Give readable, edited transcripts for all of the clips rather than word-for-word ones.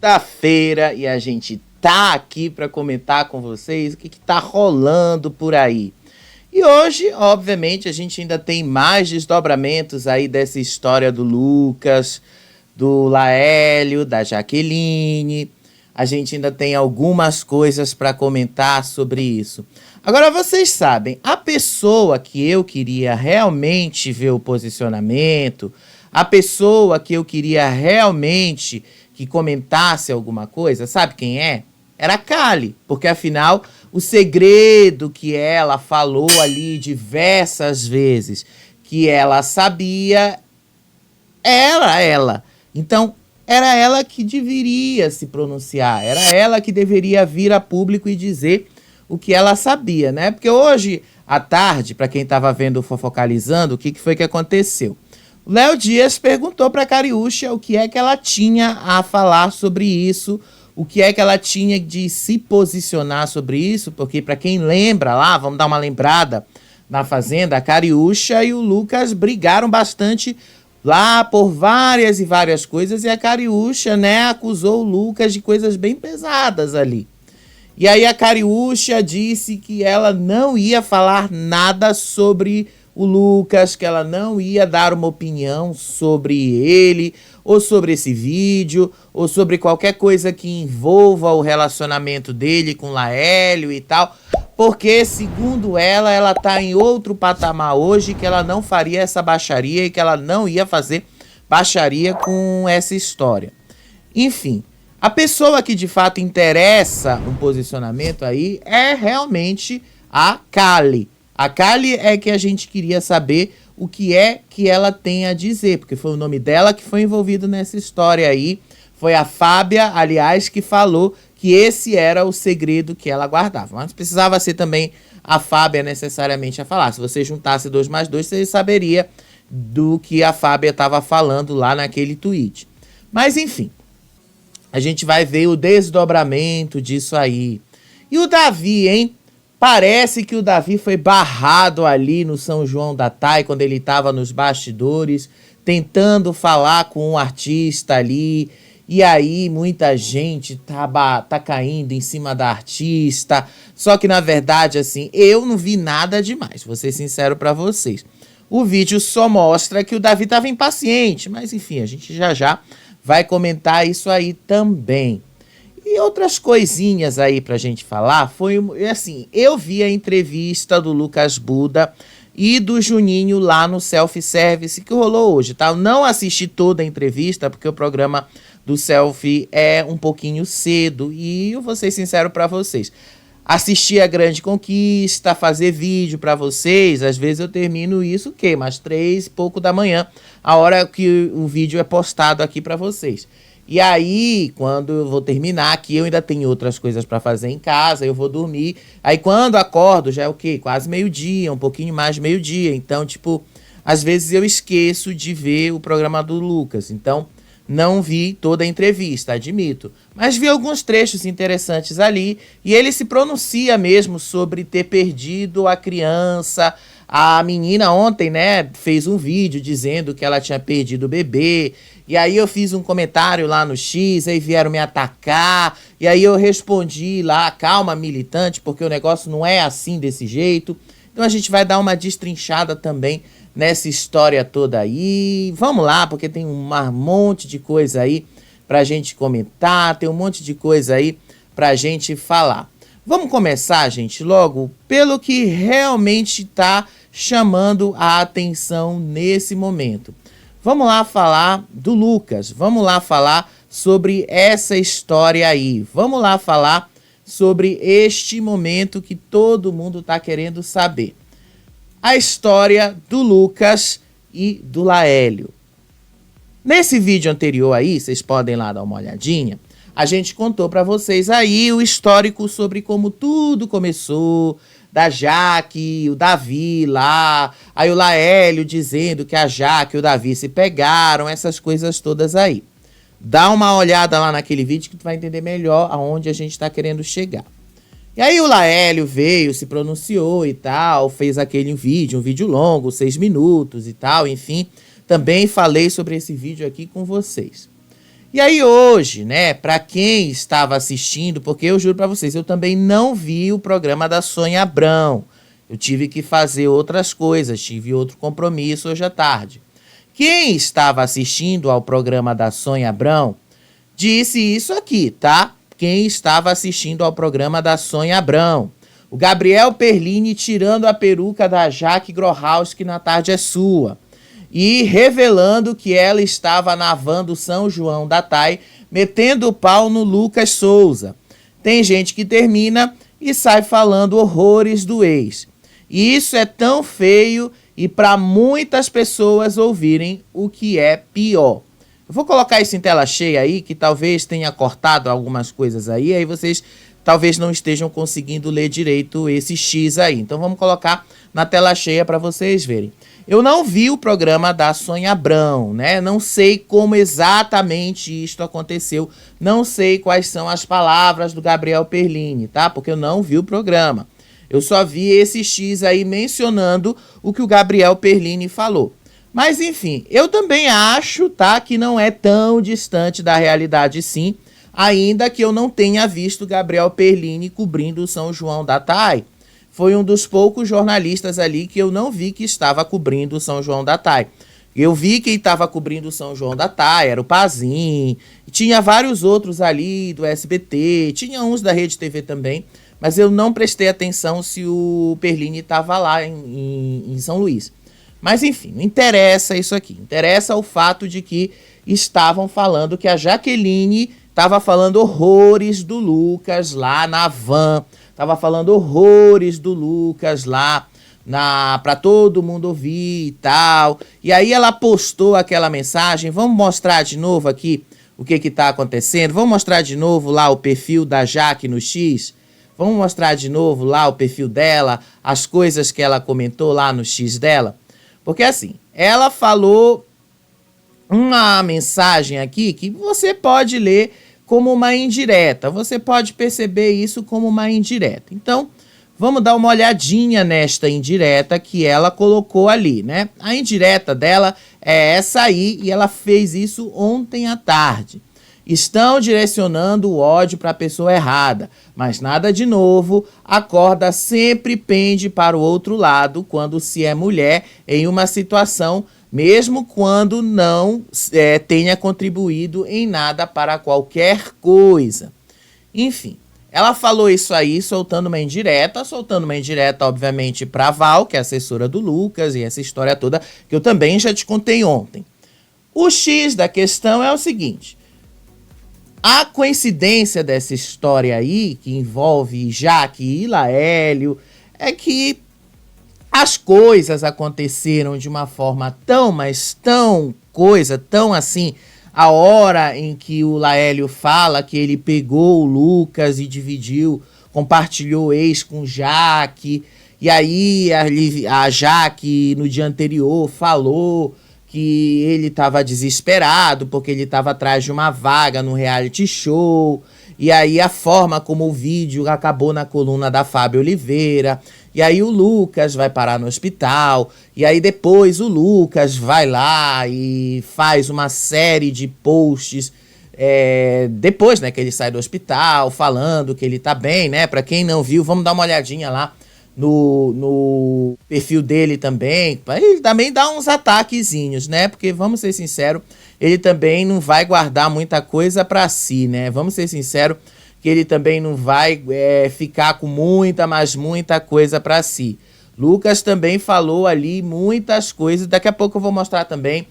quinta-feira e a gente tá aqui para comentar com vocês o que tá rolando por aí. E hoje, obviamente, a gente ainda tem mais desdobramentos aí dessa história do Lucas, do Laélio, da Jaqueline. A gente ainda tem algumas coisas para comentar sobre isso. Agora, vocês sabem, a pessoa que eu queria realmente ver o posicionamento, a pessoa que eu queria realmente que comentasse alguma coisa, sabe quem é? Era a Kali, porque afinal o segredo que ela falou ali diversas vezes, que ela sabia, era ela. Então, era ela que deveria se pronunciar, era ela que deveria vir a público e dizer o que ela sabia, né? Porque hoje à tarde, para quem estava vendo o Fofocalizando, o que foi que aconteceu? O Léo Dias perguntou para a Cariúcha o que é que ela tinha a falar sobre isso, o que é que ela tinha de se posicionar sobre isso, porque para quem lembra lá, vamos dar uma lembrada, na Fazenda, a Cariúcha e o Lucas brigaram bastante lá por várias e várias coisas, e a Cariúcha, né, acusou o Lucas de coisas bem pesadas ali. E aí a Cariúcha disse que ela não ia falar nada sobre o Lucas, que ela não ia dar uma opinião sobre ele, ou sobre esse vídeo, ou sobre qualquer coisa que envolva o relacionamento dele com o Laélio e tal, porque, segundo ela tá em outro patamar hoje, que ela não faria essa baixaria e que ela não ia fazer baixaria com essa história. Enfim, a pessoa que de fato interessa um posicionamento aí é realmente a Kali. A Kali é que a gente queria saber o que é que ela tem a dizer, porque foi o nome dela que foi envolvido nessa história aí. Foi a Fábia, aliás, que falou que esse era o segredo que ela guardava. Mas precisava ser também a Fábia necessariamente a falar. Se você juntasse 2 mais 2, você saberia do que a Fábia estava falando lá naquele tweet. Mas enfim, a gente vai ver o desdobramento disso aí. E o Davi, hein? Parece que o Davi foi barrado ali no São João da Tai, quando ele estava nos bastidores, tentando falar com um artista ali. E aí muita gente tá caindo em cima da artista. Só que na verdade, assim, eu não vi nada demais, vou ser sincero pra vocês. O vídeo só mostra que o Davi tava impaciente, mas enfim, a gente já vai comentar isso aí também. E outras coisinhas aí pra gente falar, foi assim, eu vi a entrevista do Lucas Buda e do Juninho lá no Self-Service que rolou hoje, tá? Eu não assisti toda a entrevista, porque o programa do Selfie é um pouquinho cedo, e eu vou ser sincero pra vocês. Assistir a Grande Conquista, fazer vídeo pra vocês, às vezes eu termino isso, o quê? Mais 3 e pouco da manhã, a hora que o vídeo é postado aqui pra vocês. E aí, quando eu vou terminar aqui, eu ainda tenho outras coisas para fazer em casa, eu vou dormir. Aí quando acordo, já é o quê? Quase meio-dia, um pouquinho mais de meio-dia. Então, tipo, às vezes eu esqueço de ver o programa do Lucas. Então, não vi toda a entrevista, admito. Mas vi alguns trechos interessantes ali. E ele se pronuncia mesmo sobre ter perdido a criança. A menina ontem, né, fez um vídeo dizendo que ela tinha perdido o bebê. E aí eu fiz um comentário lá no X, aí vieram me atacar. E aí eu respondi lá, calma, militante, porque o negócio não é assim desse jeito. Então a gente vai dar uma destrinchada também nessa história toda aí. Vamos lá, porque tem um monte de coisa aí pra gente comentar, tem um monte de coisa aí pra gente falar. Vamos começar, gente, logo pelo que realmente está chamando a atenção nesse momento. Vamos lá falar do Lucas, vamos lá falar sobre essa história aí, vamos lá falar sobre este momento que todo mundo está querendo saber. A história do Lucas e do Laélio. Nesse vídeo anterior aí, vocês podem lá dar uma olhadinha, a gente contou para vocês aí o histórico sobre como tudo começou, da Jaque, o Davi lá, aí o Laélio dizendo que a Jaque e o Davi se pegaram, essas coisas todas aí. Dá uma olhada lá naquele vídeo que tu vai entender melhor aonde a gente está querendo chegar. E aí o Laélio veio, se pronunciou e tal, fez aquele vídeo, um vídeo longo, 6 minutos e tal, enfim. Também falei sobre esse vídeo aqui com vocês. E aí hoje, né, para quem estava assistindo, porque eu juro para vocês, eu também não vi o programa da Sônia Abrão. Eu tive que fazer outras coisas, tive outro compromisso hoje à tarde. Quem estava assistindo ao programa da Sônia Abrão disse isso aqui, tá? Quem estava assistindo ao programa da Sônia Abrão. O Gabriel Perlini tirando a peruca da Jaque Grohauski na Tarde é Sua. E revelando que ela estava na van do São João da TAI, metendo o pau no Lucas Souza. Tem gente que termina e sai falando horrores do ex. E isso é tão feio e para muitas pessoas ouvirem o que é pior. Eu vou colocar isso em tela cheia aí, que talvez tenha cortado algumas coisas aí vocês talvez não estejam conseguindo ler direito esse X aí. Então vamos colocar na tela cheia para vocês verem. Eu não vi o programa da Sônia Abrão, né? Não sei como exatamente isto aconteceu. Não sei quais são as palavras do Gabriel Perlini, tá? Porque eu não vi o programa. Eu só vi esse X aí mencionando o que o Gabriel Perlini falou. Mas enfim, eu também acho, tá, que não é tão distante da realidade sim, ainda que eu não tenha visto o Gabriel Perlini cobrindo o São João da TAI. Foi um dos poucos jornalistas ali que eu não vi que estava cobrindo o São João da TAI. Eu vi quem estava cobrindo o São João da TAI, era o Pazin, tinha vários outros ali do SBT, tinha uns da Rede TV também, mas eu não prestei atenção se o Perlini estava lá em São Luís. Mas enfim, não interessa isso aqui, interessa o fato de que estavam falando que a Jaqueline estava falando horrores do Lucas lá na van, estava falando horrores do Lucas lá para todo mundo ouvir e tal. E aí ela postou aquela mensagem. Vamos mostrar de novo aqui o que está acontecendo. Vamos mostrar de novo lá o perfil da Jaque no X. Vamos mostrar de novo lá o perfil dela, as coisas que ela comentou lá no X dela. Porque assim, ela falou uma mensagem aqui que você pode ler como uma indireta. Você pode perceber isso como uma indireta. Então, vamos dar uma olhadinha nesta indireta que ela colocou ali, né? A indireta dela é essa aí e ela fez isso ontem à tarde. Estão direcionando o ódio para a pessoa errada, mas nada de novo, a corda sempre pende para o outro lado quando se é mulher em uma situação, mesmo quando não tenha contribuído em nada para qualquer coisa. Enfim, ela falou isso aí soltando uma indireta, obviamente para a Val, que é assessora do Lucas, e essa história toda que eu também já te contei ontem. O X da questão é o seguinte: a coincidência dessa história aí, que envolve Jaque e Laélio, é que as coisas aconteceram de uma forma tão assim, a hora em que o Laélio fala que ele pegou o Lucas e dividiu, compartilhou o ex com Jaque, e aí a Jaque no dia anterior falou que ele estava desesperado porque ele estava atrás de uma vaga no reality show, e aí a forma como o vídeo acabou na coluna da Fábio Oliveira, e aí o Lucas vai parar no hospital, e aí depois o Lucas vai lá e faz uma série de posts, depois, né, que ele sai do hospital, falando que ele tá bem, né? Para quem não viu, vamos dar uma olhadinha lá no perfil dele também. Ele também dá uns ataquezinhos, né? Porque, vamos ser sinceros, ele também não vai guardar muita coisa para si, né? Vamos ser sinceros que ele também não vai ficar com muita coisa para si. Lucas também falou ali muitas coisas. Daqui a pouco eu vou mostrar também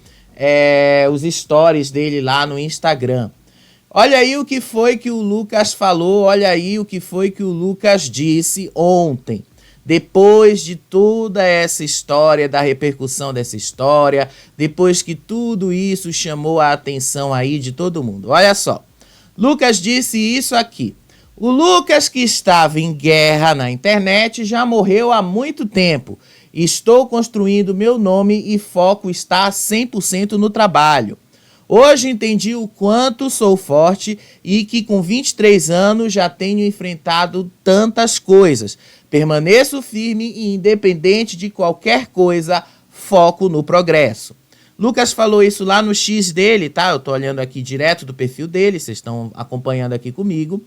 os stories dele lá no Instagram. Olha aí o que foi que o Lucas falou, olha aí o que foi que o Lucas disse ontem. Depois de toda essa história, da repercussão dessa história, depois que tudo isso chamou a atenção aí de todo mundo. Olha só, Lucas disse isso aqui: o Lucas, que estava em guerra na internet, já morreu há muito tempo. Estou construindo meu nome e foco está 100% no trabalho. Hoje entendi o quanto sou forte e que com 23 anos já tenho enfrentado tantas coisas. Permaneço firme e independente de qualquer coisa, foco no progresso. Lucas falou isso lá no X dele, tá? Eu tô olhando aqui direto do perfil dele, vocês estão acompanhando aqui comigo.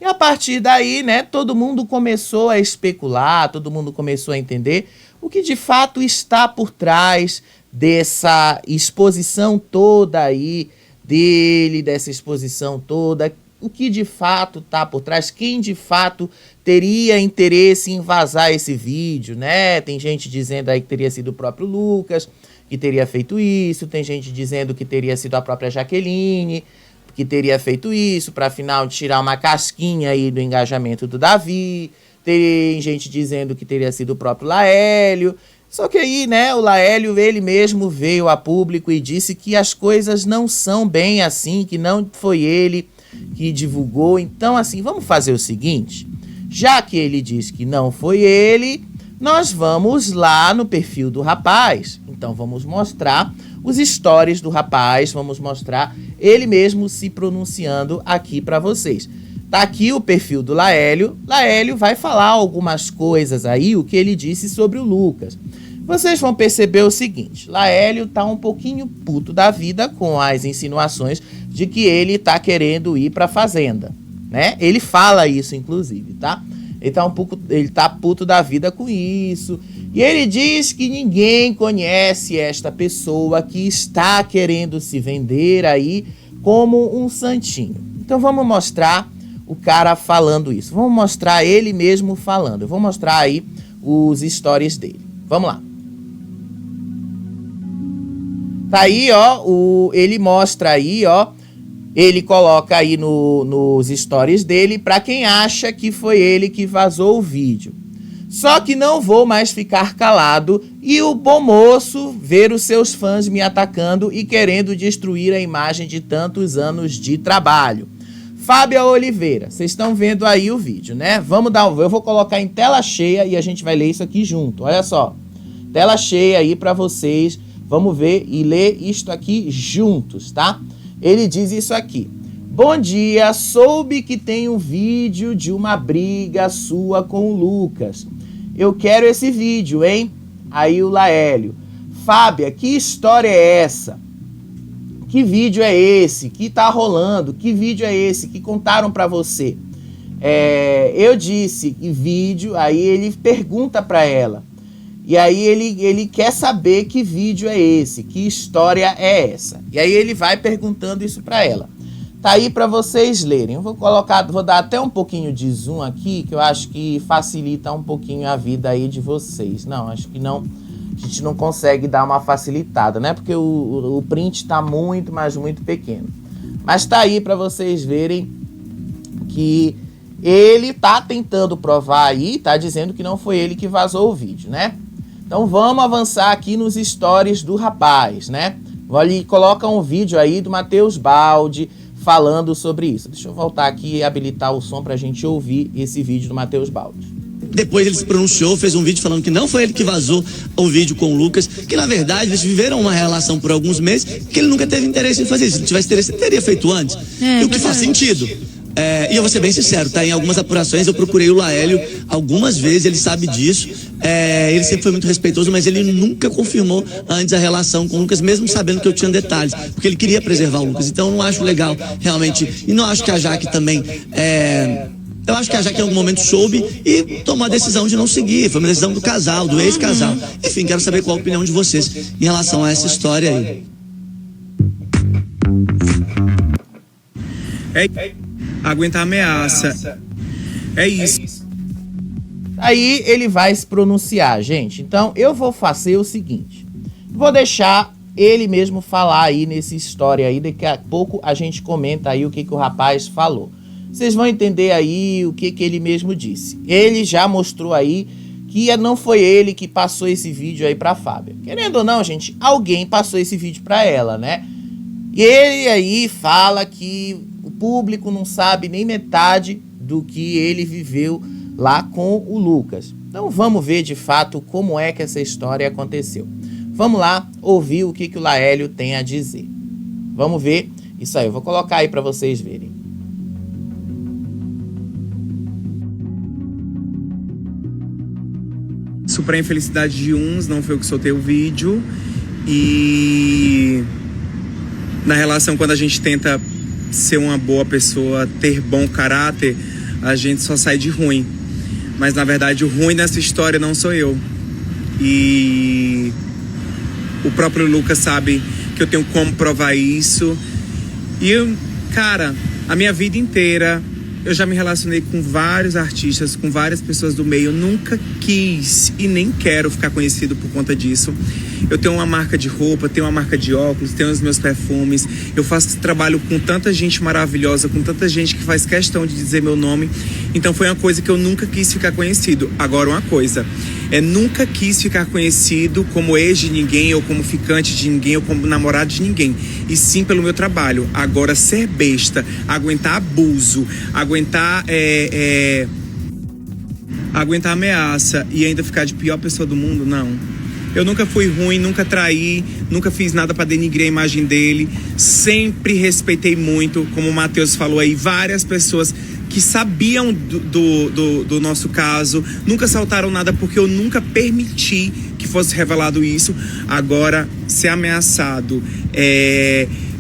E a partir daí, né, todo mundo começou a especular, todo mundo começou a entender o que de fato está por trás dessa exposição toda aí dele, dessa exposição toda, o que de fato está por trás, quem de fato teria interesse em vazar esse vídeo, né? Tem gente dizendo aí que teria sido o próprio Lucas que teria feito isso, tem gente dizendo que teria sido a própria Jaqueline que teria feito isso para afinal tirar uma casquinha aí do engajamento do Davi, tem gente dizendo que teria sido o próprio Laélio. Só que aí, né, o Laélio, ele mesmo veio a público e disse que as coisas não são bem assim, que não foi ele que divulgou. Então, assim, vamos fazer o seguinte, já que ele disse que não foi ele, nós vamos lá no perfil do rapaz. Então, vamos mostrar os stories do rapaz, vamos mostrar ele mesmo se pronunciando aqui para vocês. Tá aqui o perfil do Laélio. Laélio vai falar algumas coisas aí, o que ele disse sobre o Lucas. Vocês vão perceber o seguinte, Laélio tá um pouquinho puto da vida com as insinuações de que ele tá querendo ir pra fazenda, né? Ele fala isso, inclusive, tá? Ele tá puto da vida com isso. E ele diz que ninguém conhece esta pessoa que está querendo se vender aí como um santinho. Então vamos mostrar o cara falando isso. Vamos mostrar ele mesmo falando. Eu vou mostrar aí os stories dele. Vamos lá. Tá aí, ó, ele mostra aí, ó, ele coloca aí nos stories dele para quem acha que foi ele que vazou o vídeo. Só que não vou mais ficar calado e o bom moço ver os seus fãs me atacando e querendo destruir a imagem de tantos anos de trabalho. Fábia Oliveira, vocês estão vendo aí o vídeo, né? Eu vou colocar em tela cheia e a gente vai ler isso aqui junto. Olha só, tela cheia aí para vocês. Vamos ver e ler isto aqui juntos, tá? Ele diz isso aqui. Bom dia, soube que tem um vídeo de uma briga sua com o Lucas. Eu quero esse vídeo, hein? Aí o Laélio. Fábia, que história é essa? Que vídeo é esse? Que tá rolando? Que vídeo é esse? Que contaram pra você? Eu disse que vídeo, aí ele pergunta pra ela. E aí ele quer saber que vídeo é esse, que história é essa. E aí ele vai perguntando isso pra ela. Tá aí pra vocês lerem. Eu vou dar até um pouquinho de zoom aqui, que eu acho que facilita um pouquinho a vida aí de vocês. Não, acho que não, a gente não consegue dar uma facilitada, né? Porque o print tá muito, mas muito pequeno. Mas tá aí pra vocês verem que ele tá tentando provar aí, tá dizendo que não foi ele que vazou o vídeo, né? Então vamos avançar aqui nos stories do rapaz, né? Ele coloca um vídeo aí do Matheus Baldi falando sobre isso. Deixa eu voltar aqui e habilitar o som pra gente ouvir esse vídeo do Matheus Baldi. Depois ele se pronunciou, fez um vídeo falando que não foi ele que vazou o vídeo com o Lucas, que na verdade eles viveram uma relação por alguns meses, que ele nunca teve interesse em fazer isso. Se ele tivesse interesse, ele teria feito antes. E o que faz sentido. E eu vou ser bem sincero, tá? Em algumas apurações eu procurei o Laélio algumas vezes, ele sabe disso. Ele sempre foi muito respeitoso, mas ele nunca confirmou antes a relação com o Lucas, mesmo sabendo que eu tinha detalhes, porque ele queria preservar o Lucas. Então eu não acho legal, realmente. E não acho que a Jaque também. Eu acho que a Jaque em algum momento soube e tomou a decisão de não seguir. Foi uma decisão do casal, do ex-casal. Enfim, quero saber qual a opinião de vocês em relação a essa história aí. Aguentar ameaça. É isso. Aí ele vai se pronunciar, gente. Então eu vou fazer o seguinte. Vou deixar ele mesmo falar aí nessa história aí. Daqui a pouco a gente comenta aí o que o rapaz falou. Vocês vão entender aí o que ele mesmo disse. Ele já mostrou aí que não foi ele que passou esse vídeo aí pra Fábia. Querendo ou não, gente, alguém passou esse vídeo pra ela, né? E ele aí fala que o público não sabe nem metade do que ele viveu lá com o Lucas. Então vamos ver de fato como é que essa história aconteceu. Vamos lá ouvir o que o Laélio tem a dizer. Vamos ver isso aí. Eu vou colocar aí pra vocês verem. Isso pra infelicidade de uns, não foi eu que soltei o vídeo. E na relação, quando a gente tenta ser uma boa pessoa, ter bom caráter, a gente só sai de ruim. Mas na verdade o ruim nessa história não sou eu. E o próprio Lucas sabe que eu tenho como provar isso. E eu, cara, a minha vida inteira eu já me relacionei com vários artistas, com várias pessoas do meio. Eu nunca quis e nem quero ficar conhecido por conta disso. Eu tenho uma marca de roupa, tenho uma marca de óculos, tenho os meus perfumes. Eu faço trabalho com tanta gente maravilhosa, com tanta gente que faz questão de dizer meu nome. Então foi uma coisa que eu nunca quis ficar conhecido. Agora uma coisa, nunca quis ficar conhecido como ex de ninguém, ou como ficante de ninguém, ou como namorado de ninguém. E sim pelo meu trabalho. Agora ser besta, aguentar abuso, aguentar ameaça e ainda ficar de pior pessoa do mundo, não. Eu nunca fui ruim, nunca traí, nunca fiz nada pra denigrir a imagem dele. Sempre respeitei muito, como o Matheus falou aí, várias pessoas que sabiam do nosso caso, nunca saltaram nada porque eu nunca permiti que fosse revelado isso. Agora, ser ameaçado,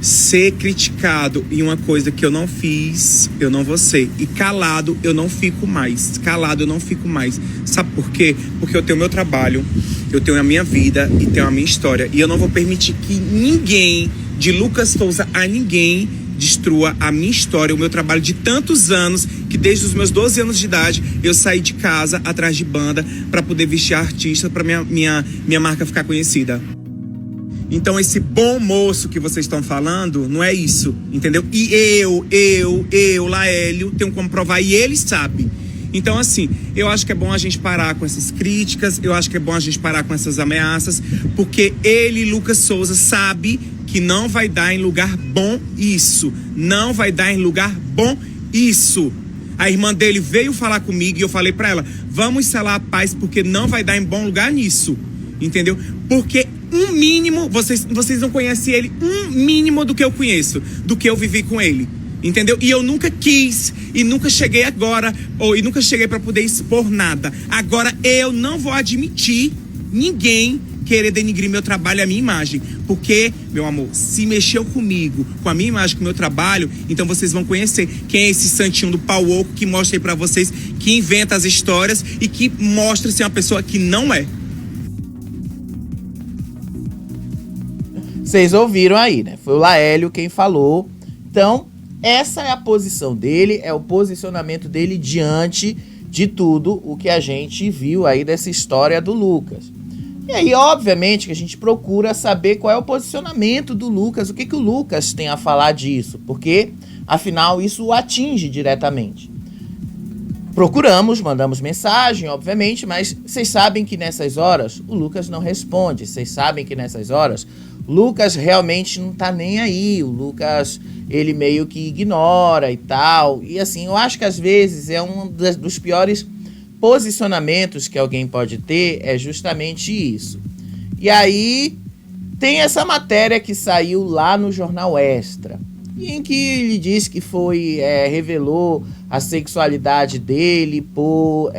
ser criticado em uma coisa que eu não fiz, eu não vou ser. E calado eu não fico mais. Calado eu não fico mais. Sabe por quê? Porque eu tenho meu trabalho, eu tenho a minha vida e tenho a minha história. E eu não vou permitir que ninguém, de Lucas Souza a ninguém, destrua a minha história, o meu trabalho de tantos anos, que desde os meus 12 anos de idade eu saí de casa atrás de banda para poder vestir artista, para minha marca ficar conhecida. Então esse bom moço que vocês estão falando, não é isso, entendeu? E eu, Laélio, tenho como provar e ele sabe. Então assim, eu acho que é bom a gente parar com essas críticas, eu acho que é bom a gente parar com essas ameaças, porque ele, Lucas Souza, sabe que não vai dar em lugar bom isso. Não vai dar em lugar bom isso. A irmã dele veio falar comigo e eu falei pra ela, vamos selar a paz porque não vai dar em bom lugar nisso. Entendeu? Porque um mínimo, vocês não conhecem ele, um mínimo do que eu conheço, do que eu vivi com ele. Entendeu? E eu nunca quis e nunca cheguei agora, e nunca cheguei pra poder expor nada. Agora eu não vou admitir ninguém querer denigrir meu trabalho e a minha imagem. Porque, meu amor, se mexeu comigo, com a minha imagem, com o meu trabalho, então vocês vão conhecer quem é esse santinho do pau oco que mostra aí pra vocês, que inventa as histórias e que mostra ser uma pessoa que não é. Vocês ouviram aí, né? Foi o Laélio quem falou. Então, essa é a posição dele, é o posicionamento dele diante de tudo o que a gente viu aí dessa história do Lucas. E aí, obviamente, que a gente procura saber qual é o posicionamento do Lucas, o que o Lucas tem a falar disso, porque, afinal, isso o atinge diretamente. Procuramos, mandamos mensagem, obviamente, mas vocês sabem que nessas horas o Lucas não responde, vocês sabem que nessas horas o Lucas realmente não tá nem aí, o Lucas, ele meio que ignora e tal, e assim, eu acho que às vezes é um dos piores posicionamentos que alguém pode ter, é justamente isso. E aí tem essa matéria que saiu lá no Jornal Extra, em que ele disse que revelou a sexualidade dele por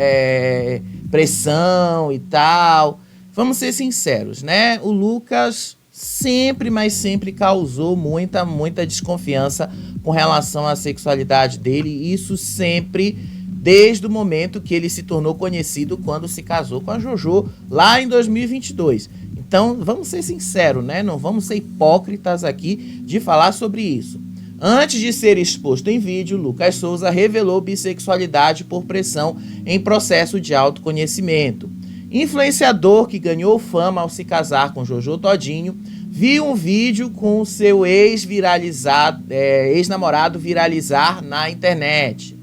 pressão e tal. Vamos ser sinceros, né? O Lucas sempre, mas sempre causou muita desconfiança com relação à sexualidade dele, e isso sempre desde o momento que ele se tornou conhecido quando se casou com a JoJo lá em 2022. Então, vamos ser sinceros, né? Não vamos ser hipócritas aqui de falar sobre isso. Antes de ser exposto em vídeo, Lucas Souza revelou bissexualidade por pressão em processo de autoconhecimento. Influenciador que ganhou fama ao se casar com Jojo Todinho, viu um vídeo com o seu ex-namorado viralizar na internet.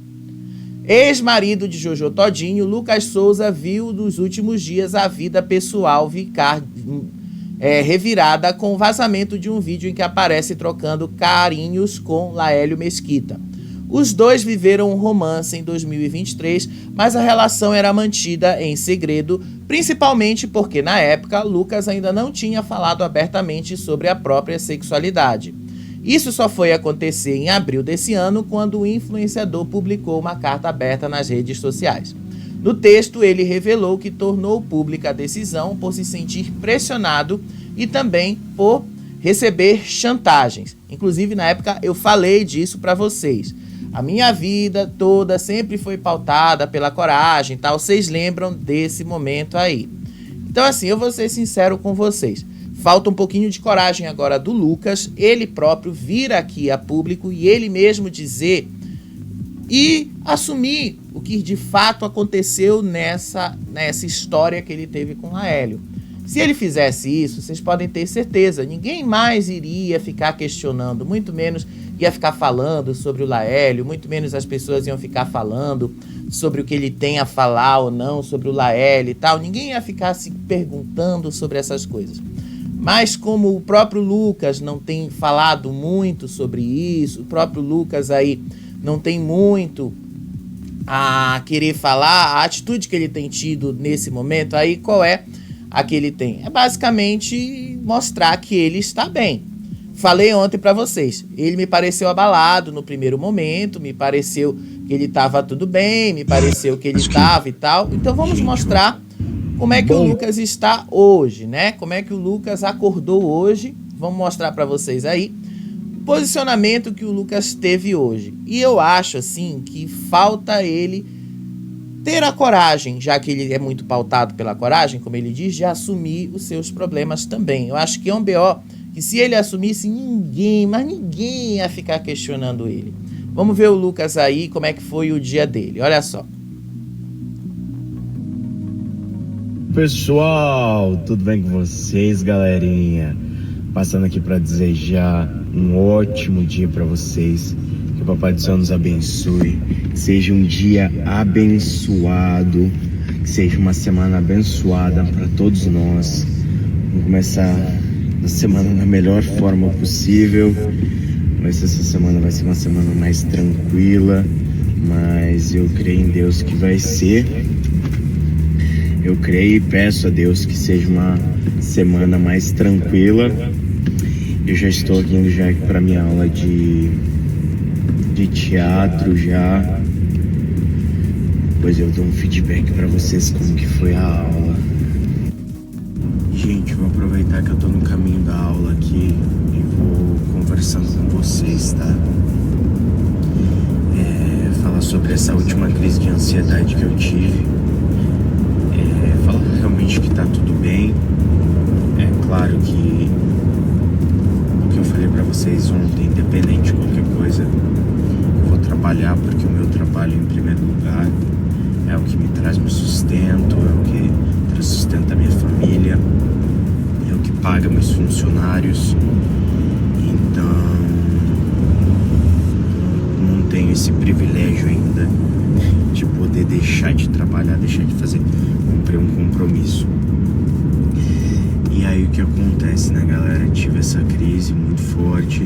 Ex-marido de Jojo Todinho, Lucas Souza viu nos últimos dias a vida pessoal ficar revirada com o vazamento de um vídeo em que aparece trocando carinhos com Laélio Mesquita. Os dois viveram um romance em 2023, mas a relação era mantida em segredo, principalmente porque, na época, Lucas ainda não tinha falado abertamente sobre a própria sexualidade. Isso só foi acontecer em abril desse ano, quando o influenciador publicou uma carta aberta nas redes sociais. No texto, ele revelou que tornou pública a decisão por se sentir pressionado e também por receber chantagens. Inclusive, na época, eu falei disso para vocês. A minha vida toda sempre foi pautada pela coragem, tal. Vocês lembram desse momento aí? Então, assim, eu vou ser sincero com vocês. Falta um pouquinho de coragem agora do Lucas, ele próprio vir aqui a público e ele mesmo dizer e assumir o que de fato aconteceu nessa história que ele teve com Laélio. Se ele fizesse isso, vocês podem ter certeza, ninguém mais iria ficar questionando, muito menos ia ficar falando sobre o Laélio, muito menos as pessoas iam ficar falando sobre o que ele tem a falar ou não sobre o Laélio e tal. Ninguém ia ficar se perguntando sobre essas coisas. Mas como o próprio Lucas não tem falado muito sobre isso, o próprio Lucas aí não tem muito a querer falar, a atitude que ele tem tido nesse momento aí, qual é a que ele tem? É basicamente mostrar que ele está bem. Falei ontem para vocês, ele me pareceu abalado no primeiro momento, me pareceu que ele estava tudo bem, me pareceu que ele estava e tal. Então vamos mostrar como é que o Lucas está hoje, né? Como é que o Lucas acordou hoje. Vamos mostrar para vocês aí o posicionamento que o Lucas teve hoje. E eu acho, assim, que falta ele ter a coragem, já que ele é muito pautado pela coragem, como ele diz, de assumir os seus problemas também. Eu acho que é um BO que se ele assumisse, ninguém ia ficar questionando ele. Vamos ver o Lucas aí, como é que foi o dia dele. Olha só. Pessoal, tudo bem com vocês, galerinha? Passando aqui para desejar um ótimo dia para vocês, que o Papai do Céu nos abençoe, que seja um dia abençoado, que seja uma semana abençoada para todos nós. Vamos começar a semana da melhor forma possível. Mas essa semana vai ser uma semana mais tranquila, mas eu creio em Deus que vai ser. Eu creio e peço a Deus que seja uma semana mais tranquila. Eu já estou aqui indo já para minha aula de teatro já. Depois eu dou um feedback para vocês como que foi a aula. Gente, vou aproveitar que eu tô no caminho da aula aqui e vou conversando com vocês, tá? Falar sobre essa última crise de ansiedade que eu tive. Falar realmente que tá tudo bem. É claro que o que eu falei pra vocês ontem, independente de qualquer coisa, eu vou trabalhar, porque o meu trabalho em primeiro lugar é o que me traz meu sustento, é o que sustenta a minha família, é o que paga meus funcionários. Então não tenho esse privilégio ainda de poder deixar de trabalhar, deixar de cumprir um compromisso. E aí o que acontece, né, galera? Tive essa crise muito forte,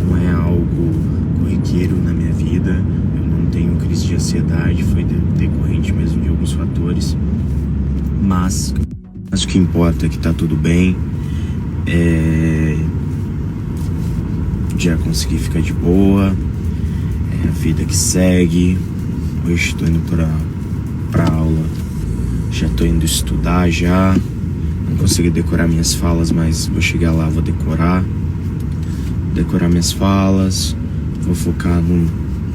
não é algo corriqueiro na minha vida, eu não tenho crise de ansiedade, foi decorrente mesmo de alguns fatores, mas o que importa é que tá tudo bem, já consegui ficar de boa, é a vida que segue. Hoje estou indo pra aula, já estou indo estudar já, não consegui decorar minhas falas, mas vou chegar lá, vou decorar minhas falas, vou focar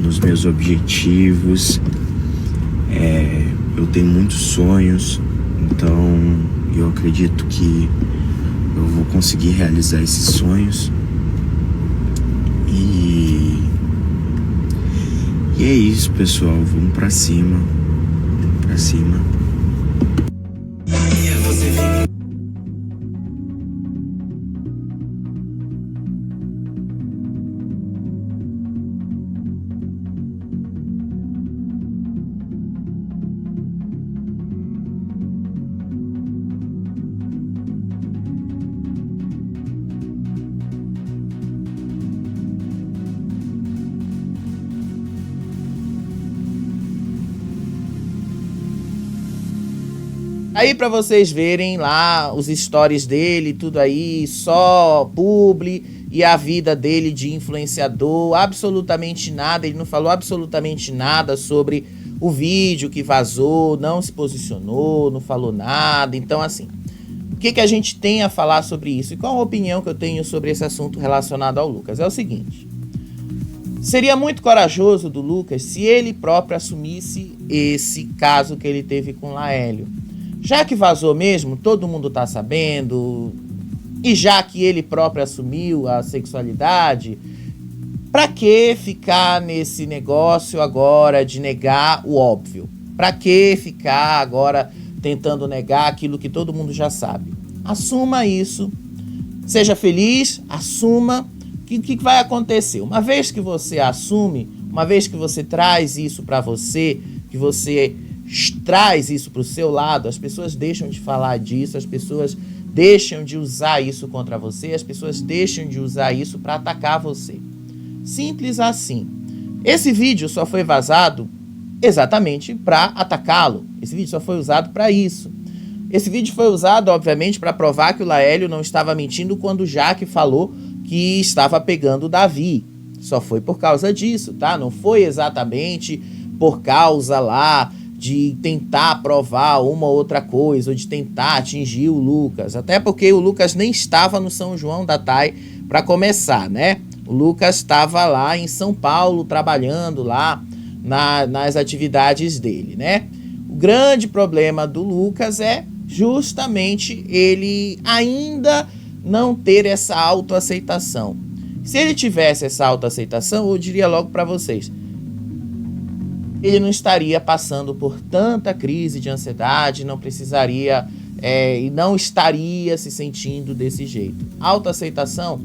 nos meus objetivos. Eu tenho muitos sonhos, então eu acredito que eu vou conseguir realizar esses sonhos. E é isso, pessoal, vamos pra cima. Aí pra vocês verem lá os stories dele, tudo aí, só publi e a vida dele de influenciador, absolutamente nada, ele não falou absolutamente nada sobre o vídeo que vazou, não se posicionou, não falou nada. Então, assim, o que a gente tem a falar sobre isso? E qual a opinião que eu tenho sobre esse assunto relacionado ao Lucas? É o seguinte: seria muito corajoso do Lucas se ele próprio assumisse esse caso que ele teve com Laélio. Já que vazou mesmo, todo mundo tá sabendo, e já que ele próprio assumiu a sexualidade, pra que ficar nesse negócio agora de negar o óbvio? Pra que ficar agora tentando negar aquilo que todo mundo já sabe? Assuma isso, seja feliz, assuma. O que vai acontecer? Uma vez que você assume, uma vez que você traz isso pra você, que você traz isso pro seu lado, as pessoas deixam de falar disso, as pessoas deixam de usar isso contra você, as pessoas deixam de usar isso pra atacar você. Simples assim. Esse vídeo só foi vazado exatamente para atacá-lo. Esse vídeo só foi usado para isso. Esse vídeo foi usado, obviamente, para provar que o Laélio não estava mentindo quando o Jaque falou que estava pegando o Davi. Só foi por causa disso, tá? Não foi exatamente por causa lá de tentar provar uma ou outra coisa, ou de tentar atingir o Lucas. Até porque o Lucas nem estava no São João da TAI para começar, né? O Lucas estava lá em São Paulo, trabalhando lá nas atividades dele, né? O grande problema do Lucas é justamente ele ainda não ter essa autoaceitação. Se ele tivesse essa autoaceitação, eu diria logo para vocês, ele não estaria passando por tanta crise de ansiedade, não precisaria e não estaria se sentindo desse jeito. Autoaceitação,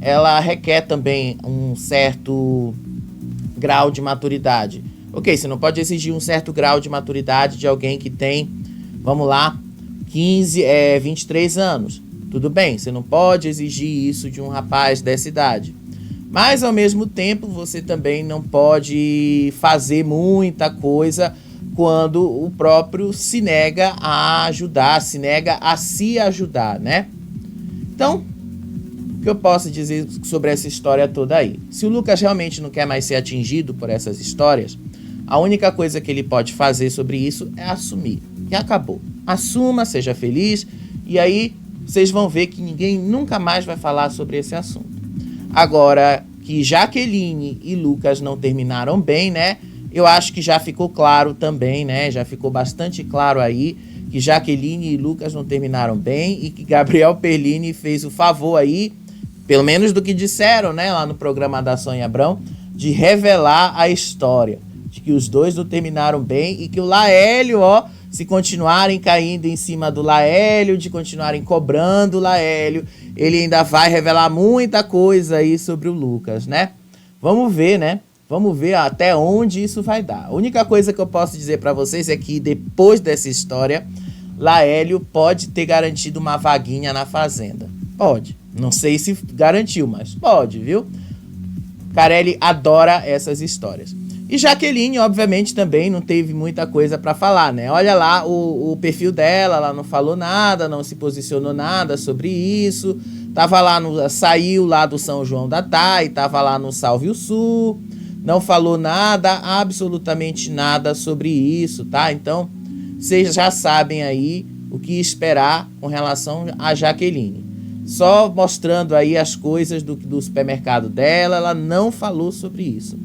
ela requer também um certo grau de maturidade. Ok, você não pode exigir um certo grau de maturidade de alguém que tem, vamos lá, 23 anos. Tudo bem, você não pode exigir isso de um rapaz dessa idade. Mas, ao mesmo tempo, você também não pode fazer muita coisa quando o próprio se nega a ajudar, se nega a se ajudar, né? Então, o que eu posso dizer sobre essa história toda aí? Se o Lucas realmente não quer mais ser atingido por essas histórias, a única coisa que ele pode fazer sobre isso é assumir. E acabou. Assuma, seja feliz, e aí vocês vão ver que ninguém nunca mais vai falar sobre esse assunto. Agora, que Jaqueline e Lucas não terminaram bem, né? Eu acho que já ficou claro também, né? Já ficou bastante claro aí que Jaqueline e Lucas não terminaram bem e que Gabriel Perlini fez o favor aí, pelo menos do que disseram, né, lá no programa da Sônia Abrão, de revelar a história, de que os dois não terminaram bem e que o Laélio, se continuarem caindo em cima do Laélio, de continuarem cobrando o Laélio, ele ainda vai revelar muita coisa aí sobre o Lucas, né? Vamos ver, né? Vamos ver até onde isso vai dar. A única coisa que eu posso dizer pra vocês é que depois dessa história, Laélio pode ter garantido uma vaguinha na Fazenda. Pode. Não sei se garantiu, mas pode, viu? Carelli adora essas histórias. E Jaqueline, obviamente, também não teve muita coisa pra falar, né? Olha lá o perfil dela, ela não falou nada, não se posicionou nada sobre isso. Tava lá saiu lá do São João da TAI, tava lá no Salve o Sul, não falou nada, absolutamente nada sobre isso, tá? Então, vocês já sabem aí o que esperar com relação a Jaqueline. Só mostrando aí as coisas do supermercado dela, ela não falou sobre isso.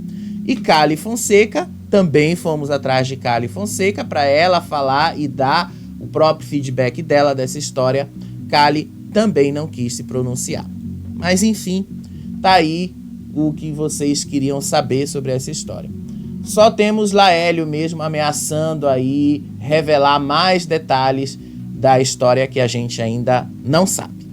E Cali Fonseca, também fomos atrás de Cali Fonseca para ela falar e dar o próprio feedback dela dessa história. Cali também não quis se pronunciar. Mas enfim, tá aí o que vocês queriam saber sobre essa história. Só temos Laélio mesmo ameaçando aí revelar mais detalhes da história que a gente ainda não sabe.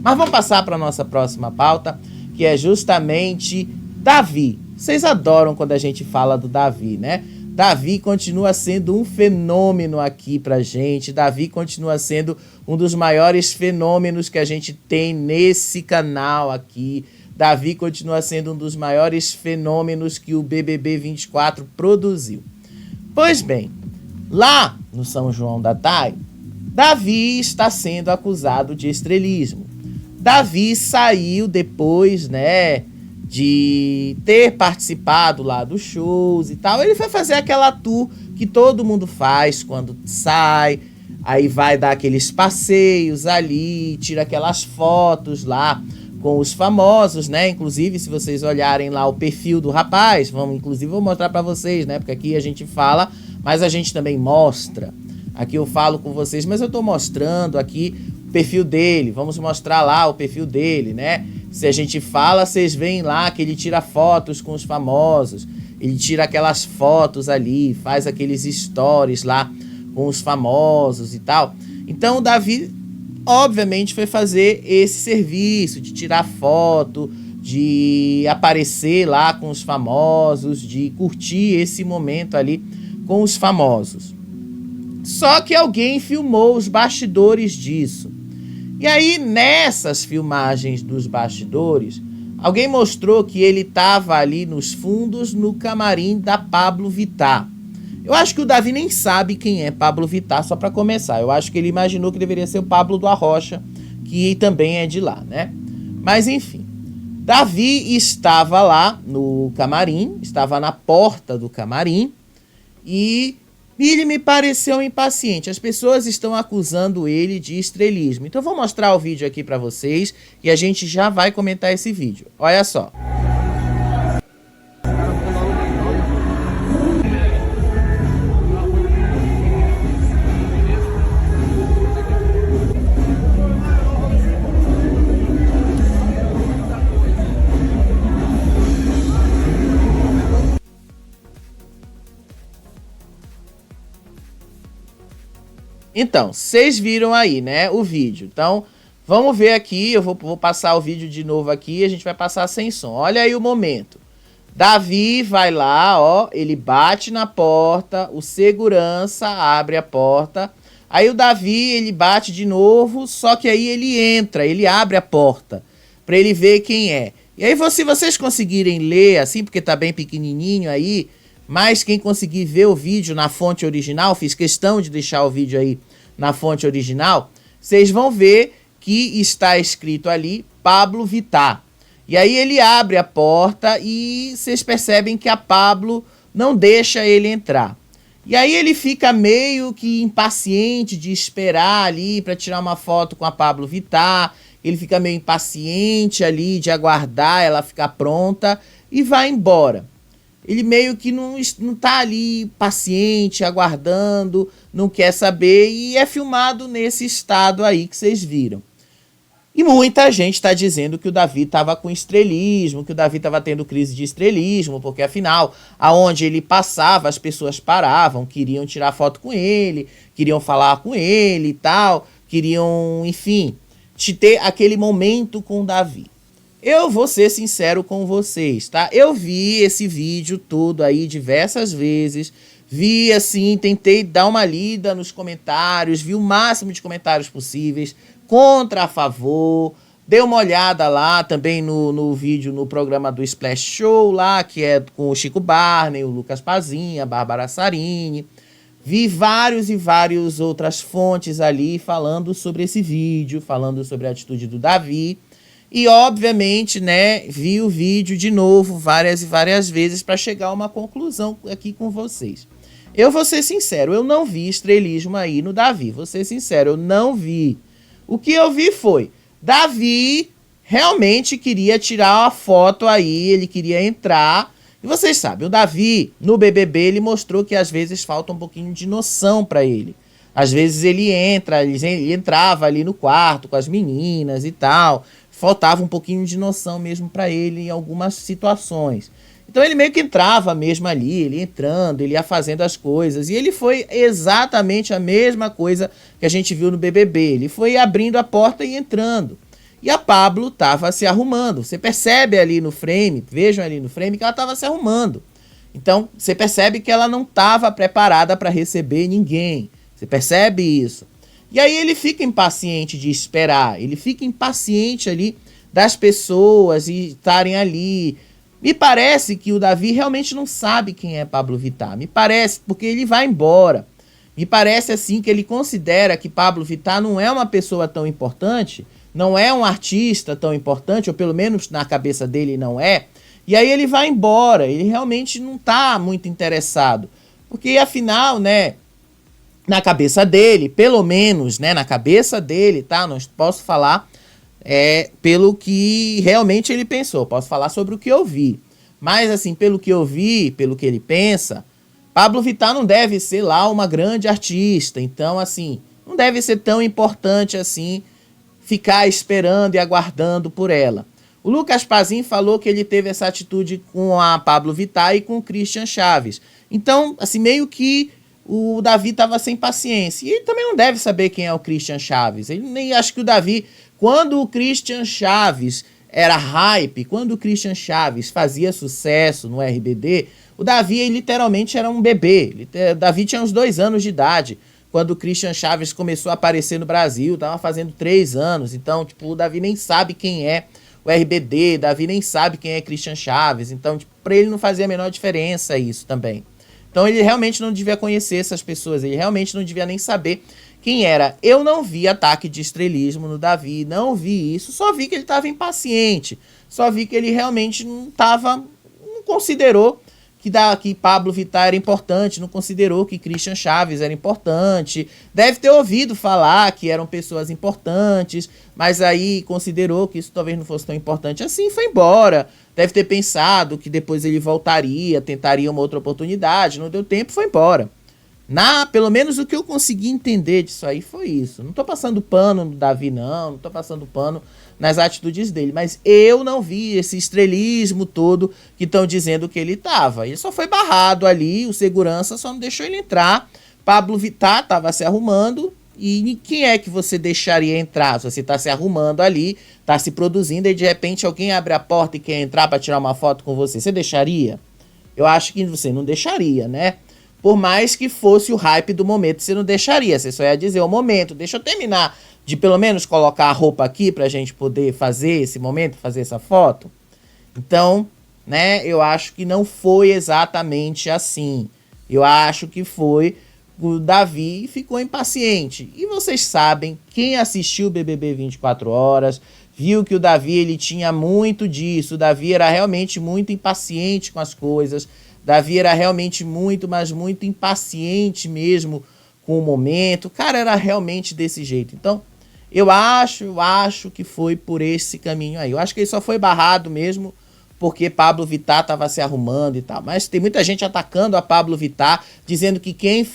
Mas vamos passar para a nossa próxima pauta, que é justamente Davi. Vocês adoram quando a gente fala do Davi, né? Davi continua sendo um fenômeno aqui pra gente. Davi continua sendo um dos maiores fenômenos que a gente tem nesse canal aqui. Davi continua sendo um dos maiores fenômenos que o BBB 24 produziu. Pois bem, lá no São João da TAI, Davi está sendo acusado de estrelismo. Davi saiu depois, né, de ter participado lá dos shows e tal. Ele foi fazer aquela tour que todo mundo faz quando sai, aí vai dar aqueles passeios ali, tira aquelas fotos lá com os famosos, né? Inclusive, se vocês olharem lá o perfil do rapaz, vou mostrar pra vocês, né? Porque aqui a gente fala, mas a gente também mostra. Aqui eu falo com vocês, mas eu tô mostrando aqui o perfil dele. Vamos mostrar lá o perfil dele, né? Se a gente fala, vocês veem lá que ele tira fotos com os famosos. Ele tira aquelas fotos ali, faz aqueles stories lá com os famosos e tal. Então o Davi, obviamente, foi fazer esse serviço de tirar foto, de aparecer lá com os famosos, de curtir esse momento ali com os famosos. Só que alguém filmou os bastidores disso. E aí, nessas filmagens dos bastidores, alguém mostrou que ele estava ali nos fundos, no camarim da Pablo Vittar. Eu acho que o Davi nem sabe quem é Pablo Vittar, só para começar. Eu acho que ele imaginou que deveria ser o Pablo do Arrocha, que também é de lá, né? Mas enfim, Davi estava lá no camarim, estava na porta do camarim e ele me pareceu impaciente. As pessoas estão acusando ele de estrelismo. Então eu vou mostrar o vídeo aqui para vocês e a gente já vai comentar esse vídeo. Olha só. Então, vocês viram aí, né, o vídeo. Então, vamos ver aqui, eu vou passar o vídeo de novo aqui, a gente vai passar sem som. Olha aí o momento. Davi vai lá, ó, ele bate na porta, o segurança abre a porta. Aí o Davi, ele bate de novo, só que aí ele entra, ele abre a porta, para ele ver quem é. E aí, se vocês conseguirem ler assim, porque tá bem pequenininho aí, mas quem conseguir ver o vídeo na fonte original, fiz questão de deixar o vídeo aí na fonte original, vocês vão ver que está escrito ali Pablo Vittar. E aí ele abre a porta e vocês percebem que a Pablo não deixa ele entrar. E aí ele fica meio que impaciente de esperar ali para tirar uma foto com a Pablo Vittar. Ele fica meio impaciente ali de aguardar ela ficar pronta e vai embora. Ele meio que não tá ali paciente, aguardando, não quer saber, e é filmado nesse estado aí que vocês viram. E muita gente está dizendo que o Davi estava com estrelismo, que o Davi estava tendo crise de estrelismo, porque afinal, aonde ele passava, as pessoas paravam, queriam tirar foto com ele, queriam falar com ele e tal, queriam, enfim, ter aquele momento com o Davi. Eu vou ser sincero com vocês, tá? Eu vi esse vídeo todo aí diversas vezes, vi assim, tentei dar uma lida nos comentários, vi o máximo de comentários possíveis, contra, a favor, dei uma olhada lá também no vídeo, no programa do Splash Show lá, que é com o Chico Barney, o Lucas Pazinha, a Bárbara Sarini, vi vários e várias outras fontes ali falando sobre esse vídeo, falando sobre a atitude do Davi. E, obviamente, né, vi o vídeo de novo várias e várias vezes para chegar a uma conclusão aqui com vocês. Eu vou ser sincero, eu não vi estrelismo aí no Davi. Vou ser sincero, eu não vi. O que eu vi foi, Davi realmente queria tirar uma foto aí, ele queria entrar. E vocês sabem, o Davi, no BBB, ele mostrou que às vezes falta um pouquinho de noção para ele. Às vezes ele entrava ali no quarto com as meninas e tal. Faltava um pouquinho de noção mesmo para ele em algumas situações. Então ele meio que entrava mesmo ali, ele entrando, ele ia fazendo as coisas. E ele foi exatamente a mesma coisa que a gente viu no BBB. Ele foi abrindo a porta e entrando. E a Pablo estava se arrumando. Você percebe ali no frame, vejam ali no frame, que ela estava se arrumando. Então você percebe que ela não estava preparada para receber ninguém. Você percebe isso? E aí ele fica impaciente de esperar, ele fica impaciente ali das pessoas e estarem ali. Me parece que o Davi realmente não sabe quem é Pablo Vittar, me parece, porque ele vai embora. Me parece assim que ele considera que Pablo Vittar não é uma pessoa tão importante, não é um artista tão importante, ou pelo menos na cabeça dele não é. E aí ele vai embora, ele realmente não está muito interessado. Porque, afinal, né, na cabeça dele, pelo menos, né, na cabeça dele, tá? Não posso falar pelo que realmente ele pensou, posso falar sobre o que eu vi. Mas, assim, pelo que eu vi, pelo que ele pensa, Pablo Vittar não deve ser lá uma grande artista. Então, assim, não deve ser tão importante assim ficar esperando e aguardando por ela. O Lucas Pazin falou que ele teve essa atitude com a Pablo Vittar e com o Christian Chaves. Então, assim, meio que o Davi estava sem paciência. E ele também não deve saber quem é o Christian Chaves. Ele nem acha que o Davi, quando o Christian Chaves era hype, quando o Christian Chaves fazia sucesso no RBD, o Davi literalmente era um bebê. O Davi tinha uns 2 anos de idade quando o Christian Chaves começou a aparecer no Brasil, tava fazendo 3 anos. Então, tipo, o Davi nem sabe quem é o RBD, Davi nem sabe quem é Christian Chaves. Então, tipo, pra ele não fazia a menor diferença isso também. Então, ele realmente não devia conhecer essas pessoas, ele realmente não devia nem saber quem era. Eu não vi ataque de estrelismo no Davi, não vi isso, só vi que ele estava impaciente, só vi que ele realmente não considerou que Pablo Vittar era importante, não considerou que Christian Chaves era importante, deve ter ouvido falar que eram pessoas importantes, mas aí considerou que isso talvez não fosse tão importante assim e foi embora. Deve ter pensado que depois ele voltaria, tentaria uma outra oportunidade, não deu tempo, foi embora. Pelo menos o que eu consegui entender disso aí foi isso. Não tô passando pano no Davi, não tô passando pano nas atitudes dele, mas eu não vi esse estrelismo todo que estão dizendo que ele tava. Ele só foi barrado ali, o segurança só não deixou ele entrar. Pablo Vittar tava se arrumando, e quem é que você deixaria entrar? Se você tá se arrumando ali, tá se produzindo, e de repente alguém abre a porta e quer entrar para tirar uma foto com você, você deixaria? Eu acho que você não deixaria, né? Por mais que fosse o hype do momento, você não deixaria. Você só ia dizer, o momento, deixa eu terminar de pelo menos colocar a roupa aqui pra gente poder fazer esse momento, fazer essa foto. Então, né, eu acho que não foi exatamente assim. Eu acho que foi o Davi ficou impaciente. E vocês sabem, quem assistiu o BBB 24 horas, viu que o Davi ele tinha muito disso. O Davi era realmente muito impaciente com as coisas. Davi era realmente muito, mas muito impaciente mesmo com o momento. O cara era realmente desse jeito. Então, eu acho que foi por esse caminho aí. Eu acho que ele só foi barrado mesmo porque Pablo Vittar estava se arrumando e tal. Mas tem muita gente atacando a Pablo Vittar, dizendo que quem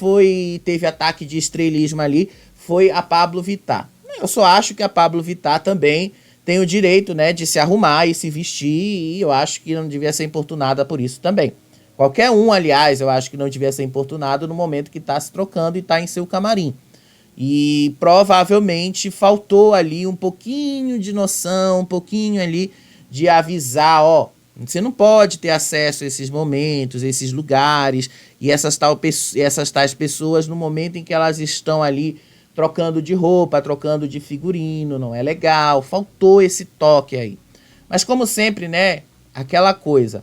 teve ataque de estrelismo ali foi a Pablo Vittar. Eu só acho que a Pablo Vittar também tem o direito, né, de se arrumar e se vestir, e eu acho que não devia ser importunada por isso também. Qualquer um, aliás, eu acho que não devia ser importunado no momento que está se trocando e está em seu camarim. E provavelmente faltou ali um pouquinho de noção, um pouquinho ali de avisar, ó, você não pode ter acesso a esses momentos, a esses lugares e essas tais pessoas no momento em que elas estão ali trocando de roupa, trocando de figurino, não é legal, faltou esse toque aí. Mas como sempre, né, aquela coisa,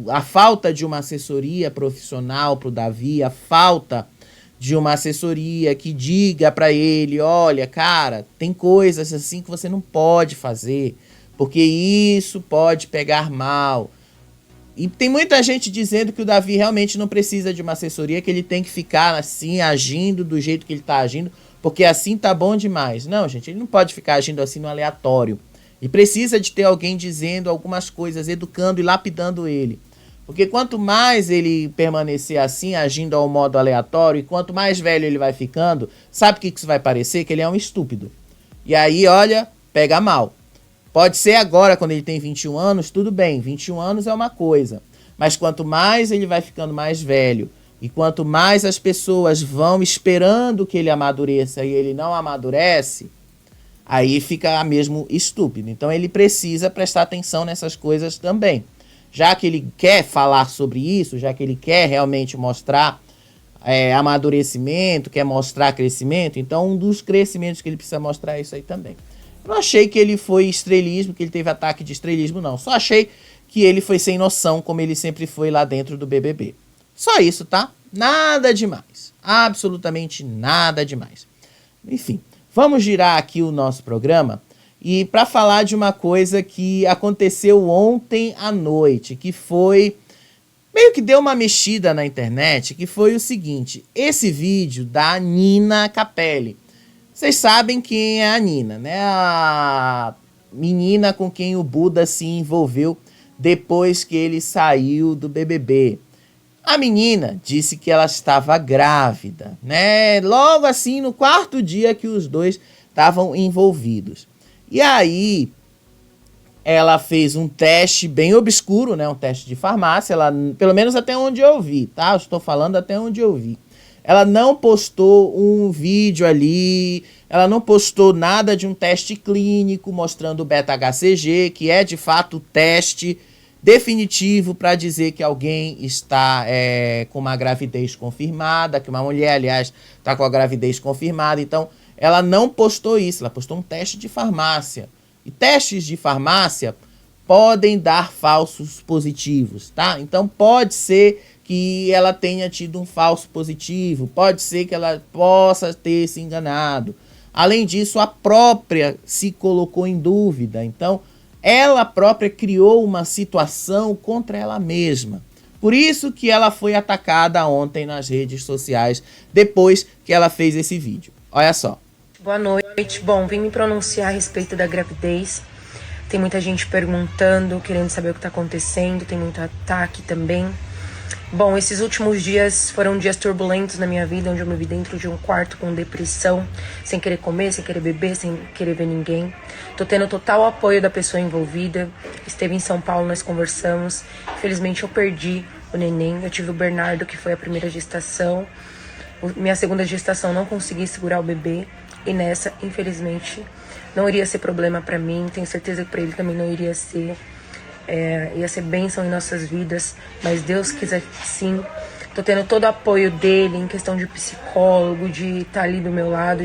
a falta de uma assessoria profissional para o Davi, a falta de uma assessoria que diga para ele, olha, cara, tem coisas assim que você não pode fazer, porque isso pode pegar mal. E tem muita gente dizendo que o Davi realmente não precisa de uma assessoria, que ele tem que ficar assim, agindo do jeito que ele tá agindo, porque assim tá bom demais. Não, gente, ele não pode ficar agindo assim no aleatório. E precisa de ter alguém dizendo algumas coisas, educando e lapidando ele. Porque quanto mais ele permanecer assim, agindo ao modo aleatório, e quanto mais velho ele vai ficando, sabe o que isso vai parecer? Que ele é um estúpido. E aí, olha, pega mal. Pode ser agora, quando ele tem 21 anos, tudo bem, 21 anos é uma coisa. Mas quanto mais ele vai ficando mais velho, e quanto mais as pessoas vão esperando que ele amadureça e ele não amadurece, aí fica mesmo estúpido. Então ele precisa prestar atenção nessas coisas também. Já que ele quer falar sobre isso, já que ele quer realmente mostrar amadurecimento, quer mostrar crescimento, então um dos crescimentos que ele precisa mostrar é isso aí também. Eu não achei que ele foi estrelismo, que ele teve ataque de estrelismo, não. Só achei que ele foi sem noção, como ele sempre foi lá dentro do BBB. Só isso, tá? Nada demais. Absolutamente nada demais. Enfim, vamos girar aqui o nosso programa e para falar de uma coisa que aconteceu ontem à noite, que foi meio que deu uma mexida na internet, que foi o seguinte: esse vídeo da Nina Capelli. Vocês sabem quem é a Nina, né? A menina com quem o Buda se envolveu depois que ele saiu do BBB. A menina disse que ela estava grávida, né? Logo assim, no 4º dia que os dois estavam envolvidos. E aí, ela fez um teste bem obscuro, né? Um teste de farmácia, ela, pelo menos até onde eu vi, tá? Eu estou falando até onde eu vi. Ela não postou um vídeo ali, ela não postou nada de um teste clínico mostrando o beta-HCG, que é de fato o teste definitivo para dizer que alguém está com uma gravidez confirmada, que uma mulher, aliás, está com a gravidez confirmada. Então, ela não postou isso, ela postou um teste de farmácia. E testes de farmácia podem dar falsos positivos, tá? Então, pode ser que ela tenha tido um falso positivo, pode ser que ela possa ter se enganado. Além disso, a própria se colocou em dúvida. Então, ela própria criou uma situação contra ela mesma. Por isso que ela foi atacada ontem nas redes sociais, depois que ela fez esse vídeo. Olha só. Boa noite. Bom, vim me pronunciar a respeito da gravidez. Tem muita gente perguntando, querendo saber o que está acontecendo, tem muito ataque também. Bom, esses últimos dias foram dias turbulentos na minha vida, onde eu me vi dentro de um quarto com depressão, sem querer comer, sem querer beber, sem querer ver ninguém. Tô tendo total apoio da pessoa envolvida. Esteve em São Paulo, nós conversamos. Infelizmente eu perdi o neném. Eu tive o Bernardo, que foi a primeira gestação. Minha segunda gestação não consegui segurar o bebê. E nessa, infelizmente, não iria ser problema pra mim. Tenho certeza que pra ele também não iria ser. Ia ser bênção em nossas vidas, mas Deus quiser sim. Tô tendo todo o apoio dele em questão de psicólogo, de estar ali do meu lado.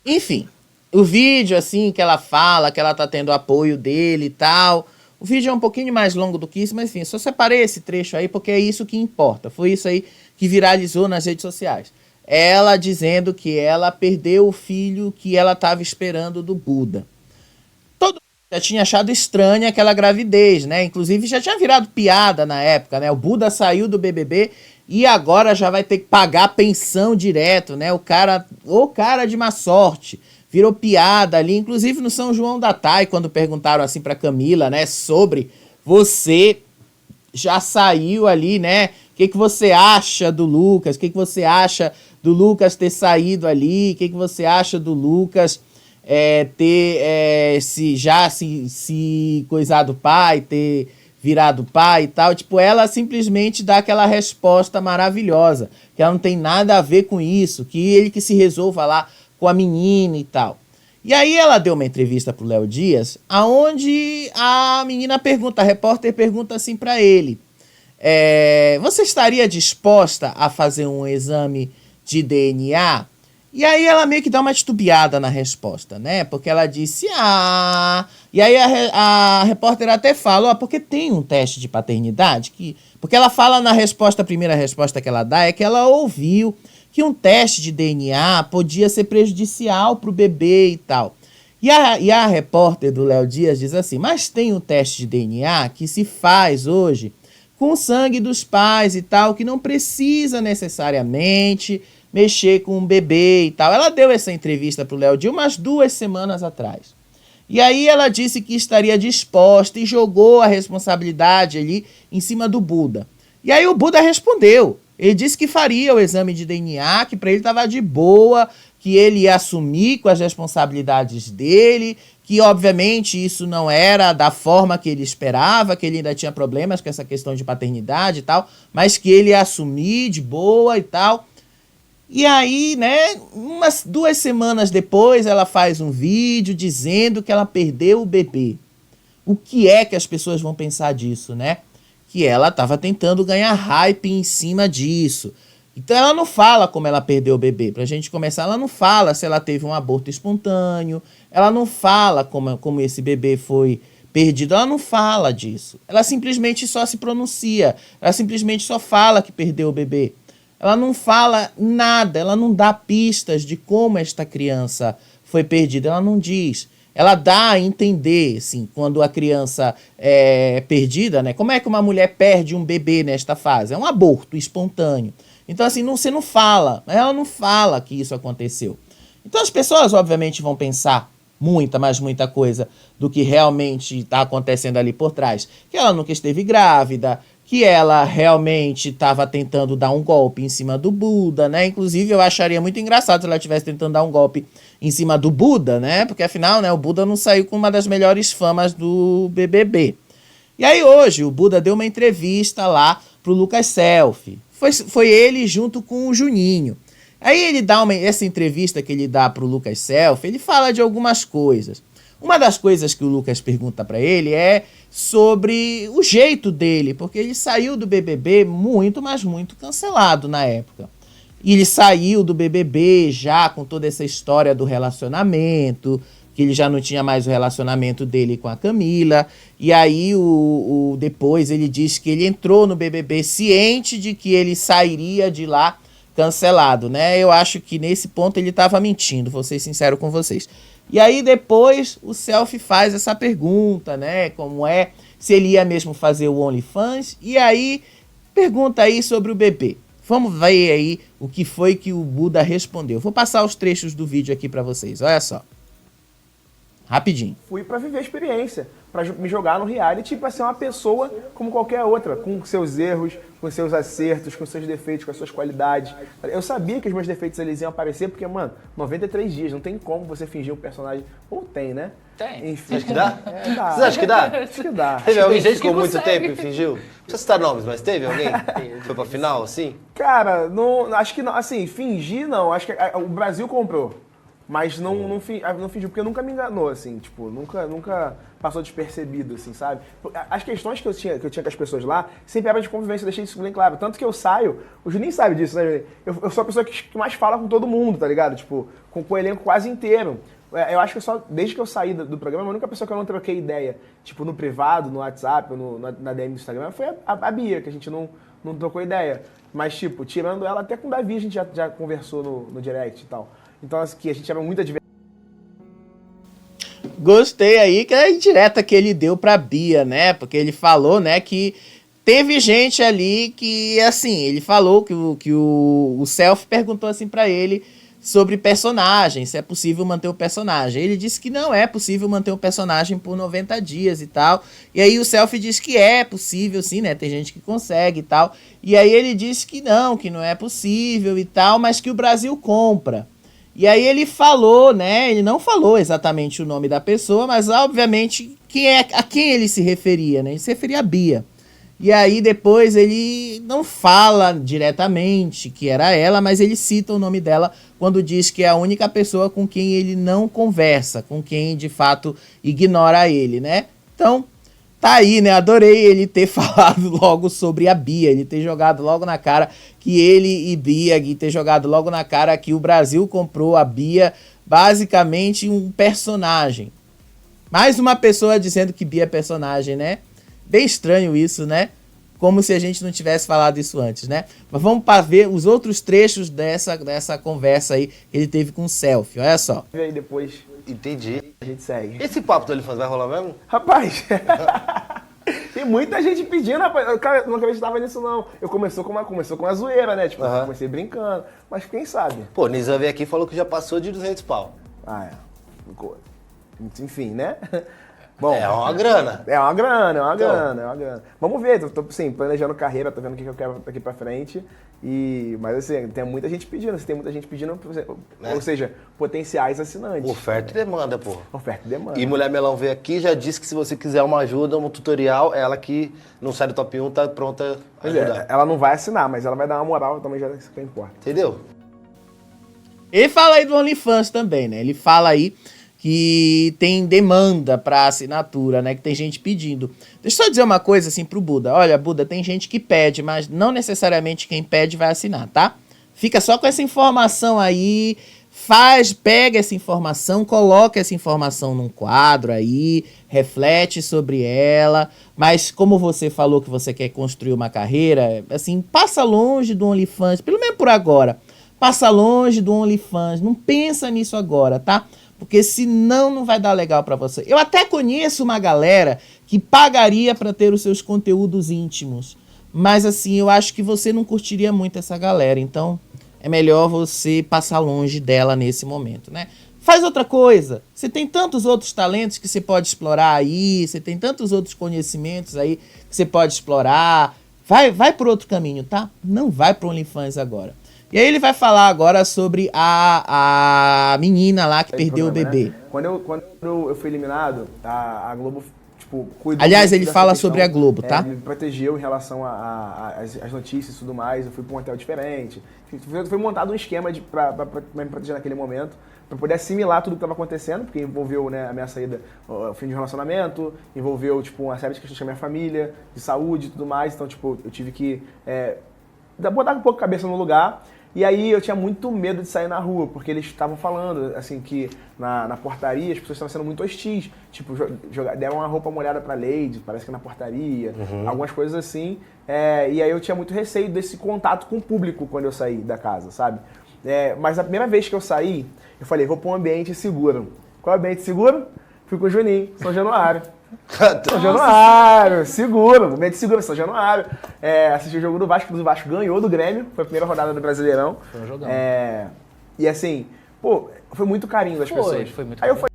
Enfim, o vídeo assim que ela fala que ela tá tendo apoio dele e tal. O vídeo é um pouquinho mais longo do que isso, mas enfim, só separei esse trecho aí porque é isso que importa. Foi isso aí que viralizou nas redes sociais. Ela dizendo que ela perdeu o filho que ela estava esperando do Buda. Todo mundo já tinha achado estranha aquela gravidez, né? Inclusive já tinha virado piada na época, né? O Buda saiu do BBB e agora já vai ter que pagar pensão direto, né? O cara de má sorte. Virou piada ali, inclusive no São João da Tai, quando perguntaram assim pra Camila, né? Sobre você já saiu ali, né? O que você acha do Lucas? O que você acha do Lucas ter saído ali? O que você acha do Lucas ter se coisado pai, ter virado pai e tal? Tipo, ela simplesmente dá aquela resposta maravilhosa, que ela não tem nada a ver com isso, que ele que se resolva lá com a menina e tal. E aí ela deu uma entrevista pro Léo Dias, aonde a menina pergunta, a repórter pergunta assim pra ele: você estaria disposta a fazer um exame de DNA? E aí ela meio que dá uma titubeada na resposta, né? Porque ela disse, E aí a repórter até fala, porque tem um teste de paternidade, porque ela fala na resposta, a primeira resposta que ela dá é que ela ouviu que um teste de DNA podia ser prejudicial pro bebê e tal. E a repórter do Léo Dias diz assim, mas tem um teste de DNA que se faz hoje com o sangue dos pais e tal, que não precisa necessariamente mexer com um bebê e tal. Ela deu essa entrevista pro Léo Dias umas 2 semanas atrás. E aí ela disse que estaria disposta e jogou a responsabilidade ali em cima do Buda. E aí o Buda respondeu. Ele disse que faria o exame de DNA, que para ele estava de boa, que ele ia assumir com as responsabilidades dele, que obviamente isso não era da forma que ele esperava, que ele ainda tinha problemas com essa questão de paternidade e tal, mas que ele ia assumir de boa e tal. E aí, né, umas 2 semanas depois, ela faz um vídeo dizendo que ela perdeu o bebê. O que é que as pessoas vão pensar disso, né? Que ela estava tentando ganhar hype em cima disso. Então ela não fala como ela perdeu o bebê. Pra gente começar, ela não fala se ela teve um aborto espontâneo, ela não fala como esse bebê foi perdido, ela não fala disso. Ela simplesmente só se pronuncia, ela simplesmente só fala que perdeu o bebê. Ela não fala nada, ela não dá pistas de como esta criança foi perdida, ela não diz. ela dá a entender, assim, quando a criança é perdida, né? Como é que uma mulher perde um bebê nesta fase? É um aborto espontâneo. Então, assim, você não fala, ela não fala que isso aconteceu. Então as pessoas, obviamente, vão pensar muita coisa do que realmente está acontecendo ali por trás. Que ela nunca esteve grávida, que ela realmente estava tentando dar um golpe em cima do Buda, né? Inclusive, eu acharia muito engraçado se ela estivesse tentando dar um golpe em cima do Buda, né? Porque, afinal, né, o Buda não saiu com uma das melhores famas do BBB. E aí, hoje, o Buda deu uma entrevista lá pro Lucas Selfie. Foi ele junto com o Juninho. Aí ele dá essa entrevista que ele dá pro Lucas Selfie, ele fala de algumas coisas. Uma das coisas que o Lucas pergunta para ele é sobre o jeito dele, porque ele saiu do BBB muito, mas muito cancelado na época. E ele saiu do BBB já com toda essa história do relacionamento, que ele já não tinha mais o relacionamento dele com a Camila. E aí depois ele diz que ele entrou no BBB ciente de que ele sairia de lá cancelado, né? Eu acho que nesse ponto ele estava mentindo, vou ser sincero com vocês. E aí depois o Selfie faz essa pergunta, né? Como é, se ele ia mesmo fazer o OnlyFans. E aí pergunta aí sobre o bebê. Vamos ver aí o que foi que o Buda respondeu. Vou passar os trechos do vídeo aqui pra vocês, olha só. Rapidinho. Fui pra viver a experiência, pra me jogar no reality pra ser uma pessoa como qualquer outra, com seus erros, com seus acertos, com seus defeitos, com as suas qualidades. Eu sabia que os meus defeitos eles iam aparecer porque, mano, 93 dias, não tem como você fingir um personagem. Ou tem, né? Tem. Enfim. Acho que dá? Dá. Você acha que dá? Acho que dá. Teve alguém que gente ficou que muito consegue. tempo e fingiu? Não precisa citar nomes, mas teve alguém que foi pra final, assim? Cara, não, acho que não. Assim, fingir não. Acho que o Brasil comprou. Mas não fingiu, porque nunca me enganou, assim, tipo, nunca passou despercebido, assim, sabe? As questões que eu tinha com as pessoas lá sempre eram de convivência, eu deixei isso bem claro. Tanto que eu saio, o Juninho sabe disso, né, Juninho? Eu sou a pessoa que mais fala com todo mundo, tá ligado? Tipo, com o elenco quase inteiro. Eu acho que desde que eu saí do programa, a única pessoa que eu não troquei ideia, tipo, no privado, no WhatsApp, na DM do Instagram, foi a Bia, que a gente não trocou ideia. Mas, tipo, tirando ela, até com o Davi a gente já conversou no direct e tal. Então, assim, a gente tinha muita diversão. Gostei aí que é a indireta que ele deu pra Bia, né? Porque ele falou, né, que teve gente ali que, assim, ele falou que o Selfie perguntou assim pra ele sobre personagem, se é possível manter o personagem. Ele disse que não é possível manter o personagem por 90 dias e tal. E aí o Selfie disse que é possível, sim, né? Tem gente que consegue e tal. E aí ele disse que não é possível e tal, mas que o Brasil compra. E aí ele falou, né? Ele não falou exatamente o nome da pessoa, mas obviamente a quem ele se referia, né? Ele se referia a Bia. E aí depois ele não fala diretamente que era ela, mas ele cita o nome dela quando diz que é a única pessoa com quem ele não conversa, com quem de fato ignora ele, né? Então, tá aí, né? Adorei ele ter falado logo sobre a Bia, ele ter jogado logo na cara que ele e Bia, e ter jogado logo na cara que o Brasil comprou a Bia, basicamente um personagem. Mais uma pessoa dizendo que Bia é personagem, né? Bem estranho isso, né? Como se a gente não tivesse falado isso antes, né? Mas vamos para ver os outros trechos dessa conversa aí que ele teve com o Selfie. Olha só. E aí depois Entendi. a gente segue. Esse papo do OnlyFans vai rolar mesmo? Rapaz, tem muita gente pedindo, rapaz. Cara, eu não acreditava nisso, não. Começou com uma zoeira, né? Tipo, comecei brincando. Mas quem sabe? Pô, Nizam veio aqui e falou que já passou de 200 pau. Ah, é. Enfim, né? Bom, É uma grana. É uma grana. Vamos ver, tô sim, planejando carreira, tô vendo o que eu quero daqui pra frente. Mas assim, tem muita gente pedindo, ou seja, potenciais assinantes. Oferta e demanda, pô. Oferta e demanda. E Mulher Melão veio aqui e já disse que se você quiser uma ajuda, um tutorial, ela que não sai do top 1 tá pronta a Pois ajudar. ela não vai assinar, mas ela vai dar uma moral também, já isso que importa. Entendeu? Ele fala aí do OnlyFans também, né? Ele fala aí que tem demanda para assinatura, né? Que tem gente pedindo. Deixa eu só dizer uma coisa assim pro Buda. Olha, Buda, tem gente que pede, mas não necessariamente quem pede vai assinar, tá? Fica só com essa informação aí, pega essa informação, coloca essa informação num quadro aí, reflete sobre ela, mas como você falou que você quer construir uma carreira, assim, passa longe do OnlyFans, pelo menos por agora. Passa longe do OnlyFans, não pensa nisso agora, tá? Porque senão não vai dar legal pra você. Eu até conheço uma galera que pagaria pra ter os seus conteúdos íntimos. Mas assim, eu acho que você não curtiria muito essa galera. Então, é melhor você passar longe dela nesse momento, né? Faz outra coisa. Você tem tantos outros talentos que você pode explorar aí. Você tem tantos outros conhecimentos aí que você pode explorar. Vai por outro caminho, tá? Não vai pro OnlyFans agora. E aí ele vai falar agora sobre a menina lá que perdeu o bebê. Né? Quando eu fui eliminado, a Globo, tipo, cuidou. Aliás, ele fala sobre a Globo, tá? Me protegeu em relação às notícias e tudo mais. Eu fui pra um hotel diferente. Foi montado um esquema pra me proteger naquele momento, pra poder assimilar tudo que estava acontecendo, porque envolveu, né, a minha saída, o fim de um relacionamento, envolveu, tipo, uma série de questões com a minha família, de saúde e tudo mais. Então, tipo, eu tive que botar um pouco a cabeça no lugar. E aí eu tinha muito medo de sair na rua, porque eles estavam falando, assim, que na portaria as pessoas estavam sendo muito hostis. Tipo, deram uma roupa molhada pra Lady, parece que na portaria, algumas coisas assim. E aí eu tinha muito receio desse contato com o público quando eu saí da casa, sabe? Mas a primeira vez que eu saí, eu falei, vou pra um ambiente seguro. Qual é o ambiente seguro? Fui com o Juninho, São Januário. São Januário, seguro, ambiente seguro, São Januário. Assisti o jogo do Vasco ganhou do Grêmio, foi a primeira rodada do Brasileirão. Foi um jogão. E assim, pô, foi muito carinho das pessoas. Foi muito Aí eu carinho.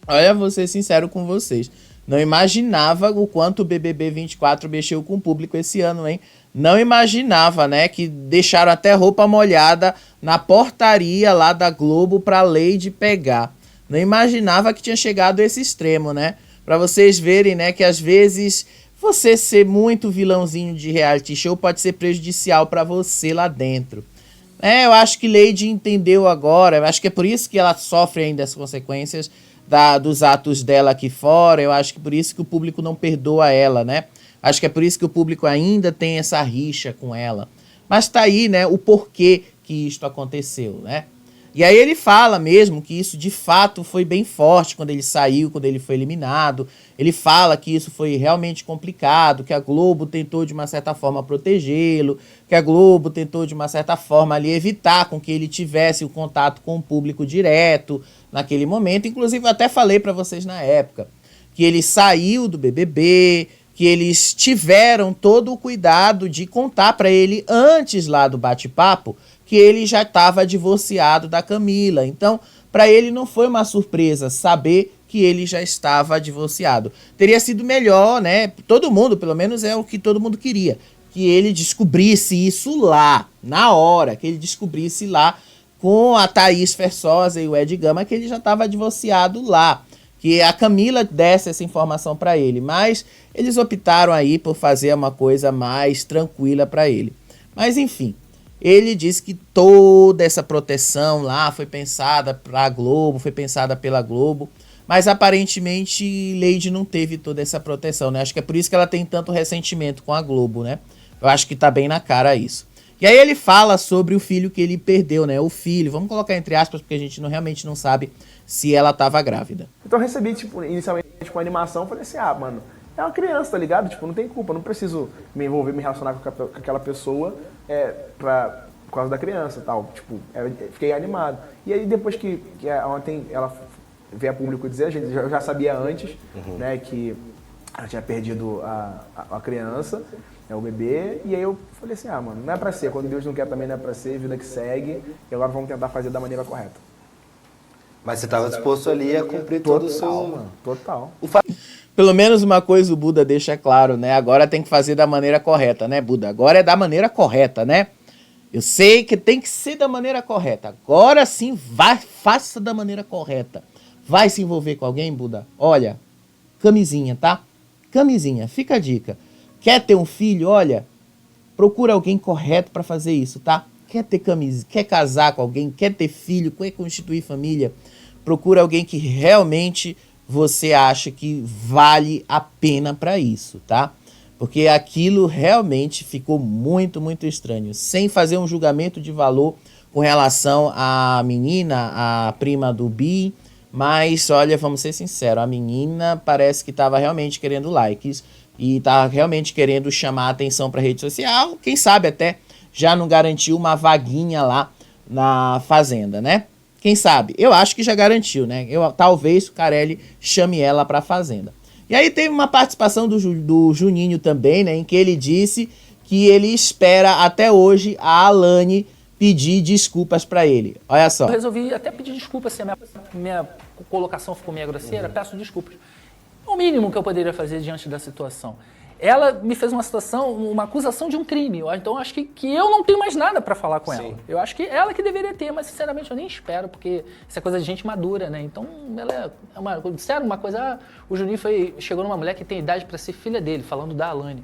Olha, vou ser sincero com vocês. Não imaginava o quanto o BBB 24 mexeu com o público esse ano, hein? Não imaginava, né, que deixaram até roupa molhada na portaria lá da Globo pra Lady pegar. Não imaginava que tinha chegado a esse extremo, né? Pra vocês verem, né, que às vezes você ser muito vilãozinho de reality show pode ser prejudicial pra você lá dentro. Eu acho que Lady entendeu agora, eu acho que é por isso que ela sofre ainda as consequências dos atos dela aqui fora. Eu acho que por isso que o público não perdoa ela, né? Acho que é por isso que o público ainda tem essa rixa com ela. Mas tá aí, né, o porquê que isto aconteceu, né? E aí ele fala mesmo que isso de fato foi bem forte quando ele saiu, quando ele foi eliminado. Ele fala que isso foi realmente complicado, que a Globo tentou de uma certa forma protegê-lo, que a Globo tentou de uma certa forma ali evitar com que ele tivesse o contato com o público direto naquele momento. Inclusive eu até falei para vocês na época que ele saiu do BBB, que eles tiveram todo o cuidado de contar para ele antes lá do bate-papo que ele já estava divorciado da Camila. Então, para ele não foi uma surpresa saber que ele já estava divorciado. Teria sido melhor, né? Todo mundo, pelo menos é o que todo mundo queria, que ele descobrisse isso lá, na hora, que ele descobrisse lá com a Thaís Versosa e o Ed Gama que ele já estava divorciado lá. Que a Camila desse essa informação para ele, mas eles optaram aí por fazer uma coisa mais tranquila para ele. Mas enfim, ele disse que toda essa proteção lá foi pensada pra Globo, foi pensada pela Globo, mas aparentemente Lady não teve toda essa proteção, né? Acho que é por isso que ela tem tanto ressentimento com a Globo, né? Eu acho que tá bem na cara isso. E aí ele fala sobre o filho que ele perdeu, né? O filho, vamos colocar entre aspas, porque a gente realmente não sabe se ela tava grávida. Então eu recebi, tipo, inicialmente com animação, falei assim, mano, é uma criança, tá ligado? Tipo, não tem culpa, não preciso me envolver, me relacionar com aquela pessoa por causa da criança e tal. Tipo, fiquei animado. E aí depois que ontem ela veio a público dizer, eu já sabia antes, né, que ela tinha perdido a criança, o bebê, e aí eu falei assim, mano, não é pra ser, quando Deus não quer também não é pra ser, vida que segue, e agora vamos tentar fazer da maneira correta. Mas você estava disposto ali a cumprir todo o seu... Mano, total. Pelo menos uma coisa o Buda deixa claro, né? Agora tem que fazer da maneira correta, né, Buda? Agora é da maneira correta, né? Eu sei que tem que ser da maneira correta. Agora sim, faça da maneira correta. Vai se envolver com alguém, Buda? Olha, camisinha, tá? Camisinha, fica a dica. Quer ter um filho? Olha, procura alguém correto pra fazer isso, tá? Quer ter camisa, quer casar com alguém, quer ter filho, quer constituir família, procura alguém que realmente você acha que vale a pena pra isso, tá? Porque aquilo realmente ficou muito, muito estranho. Sem fazer um julgamento de valor com relação à menina, a prima do Bi, mas olha, vamos ser sinceros, a menina parece que estava realmente querendo likes e tá realmente querendo chamar a atenção pra rede social, quem sabe até já não garantiu uma vaguinha lá na Fazenda, né? Quem sabe? Eu acho que já garantiu, né? Talvez o Carelli chame ela pra Fazenda. E aí teve uma participação do Juninho também, né? Em que ele disse que ele espera até hoje a Alane pedir desculpas pra ele. Olha só. Eu resolvi até pedir desculpas se a minha colocação ficou meio grosseira, peço desculpas. O mínimo que eu poderia fazer diante da situação. Ela me fez uma acusação de um crime. Então eu acho que eu não tenho mais nada para falar com ela. Eu acho que ela que deveria ter, mas sinceramente eu nem espero, porque isso é coisa de gente madura, né? Então ela disseram uma coisa, o Juninho chegou numa mulher que tem idade para ser filha dele, falando da Alane.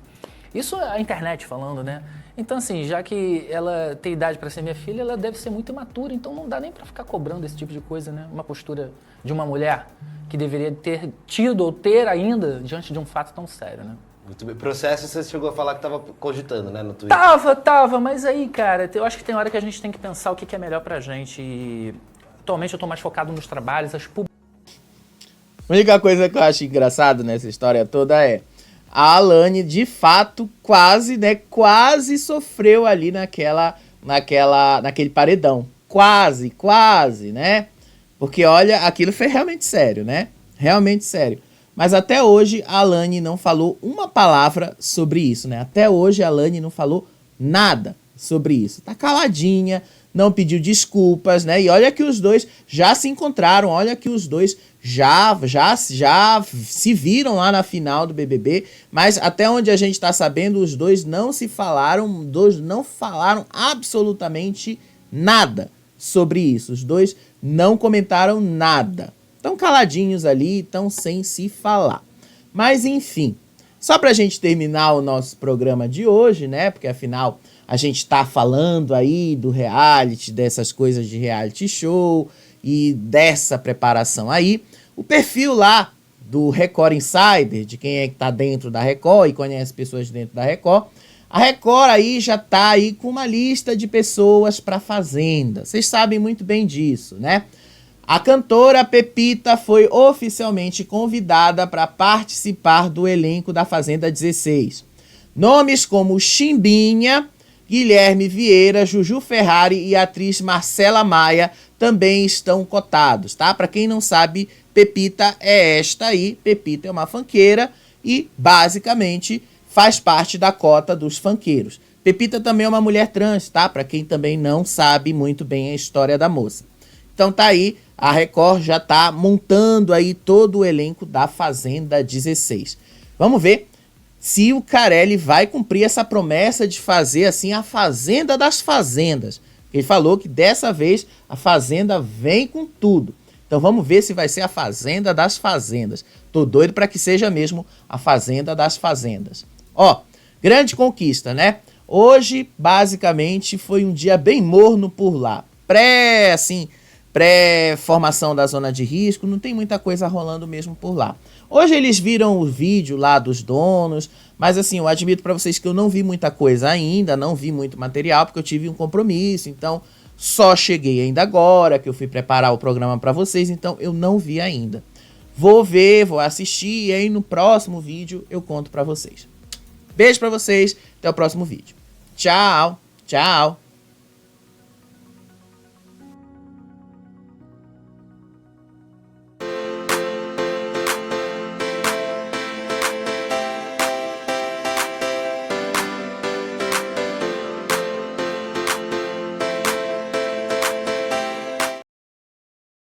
Isso é a internet falando, né? Então assim, já que ela tem idade para ser minha filha, ela deve ser muito imatura, então não dá nem para ficar cobrando esse tipo de coisa, né? Uma postura de uma mulher que deveria ter tido ou ter ainda diante de um fato tão sério, né? Muito bem. Processo, você chegou a falar que estava cogitando, né, no Twitter. Tava, mas aí, cara, eu acho que tem hora que a gente tem que pensar o que é melhor pra gente. E atualmente eu tô mais focado nos trabalhos, A única coisa que eu acho engraçado nessa história toda é a Alane, de fato, quase sofreu ali naquele paredão. Quase, né? Porque, olha, aquilo foi realmente sério, né? Realmente sério. Mas até hoje a Alane não falou uma palavra sobre isso, né? Até hoje a Alane não falou nada sobre isso. Tá caladinha, não pediu desculpas, né? E olha que os dois já se encontraram, olha que os dois já se viram lá na final do BBB, mas até onde a gente tá sabendo, os dois não falaram absolutamente nada sobre isso. Os dois não comentaram nada. Estão caladinhos ali, estão sem se falar. Mas enfim, só pra gente terminar o nosso programa de hoje, né? Porque afinal a gente tá falando aí do reality, dessas coisas de reality show e dessa preparação aí. O perfil lá do Record Insider, de quem é que tá dentro da Record e conhece pessoas dentro da Record, a Record aí já tá aí com uma lista de pessoas pra Fazenda. Vocês sabem muito bem disso, né? A cantora Pepita foi oficialmente convidada para participar do elenco da Fazenda 16. Nomes como Chimbinha, Guilherme Vieira, Juju Ferrari e a atriz Marcela Maia também estão cotados, tá? Para quem não sabe, Pepita é esta aí. Pepita é uma funkeira e, basicamente, faz parte da cota dos funkeiros. Pepita também é uma mulher trans, tá? Para quem também não sabe muito bem a história da moça. Então tá aí, a Record já tá montando aí todo o elenco da Fazenda 16. Vamos ver se o Carelli vai cumprir essa promessa de fazer assim a Fazenda das Fazendas. Ele falou que dessa vez a Fazenda vem com tudo. Então vamos ver se vai ser a Fazenda das Fazendas. Tô doido para que seja mesmo a Fazenda das Fazendas. Ó, grande conquista, né? Hoje, basicamente, foi um dia bem morno por lá. Pré-formação da zona de risco, não tem muita coisa rolando mesmo por lá. Hoje eles viram o vídeo lá dos donos, mas assim, eu admito para vocês que eu não vi muita coisa ainda, não vi muito material, porque eu tive um compromisso, então só cheguei ainda agora, que eu fui preparar o programa para vocês, então eu não vi ainda. Vou ver, vou assistir, e aí no próximo vídeo eu conto para vocês. Beijo para vocês, até o próximo vídeo. Tchau, tchau.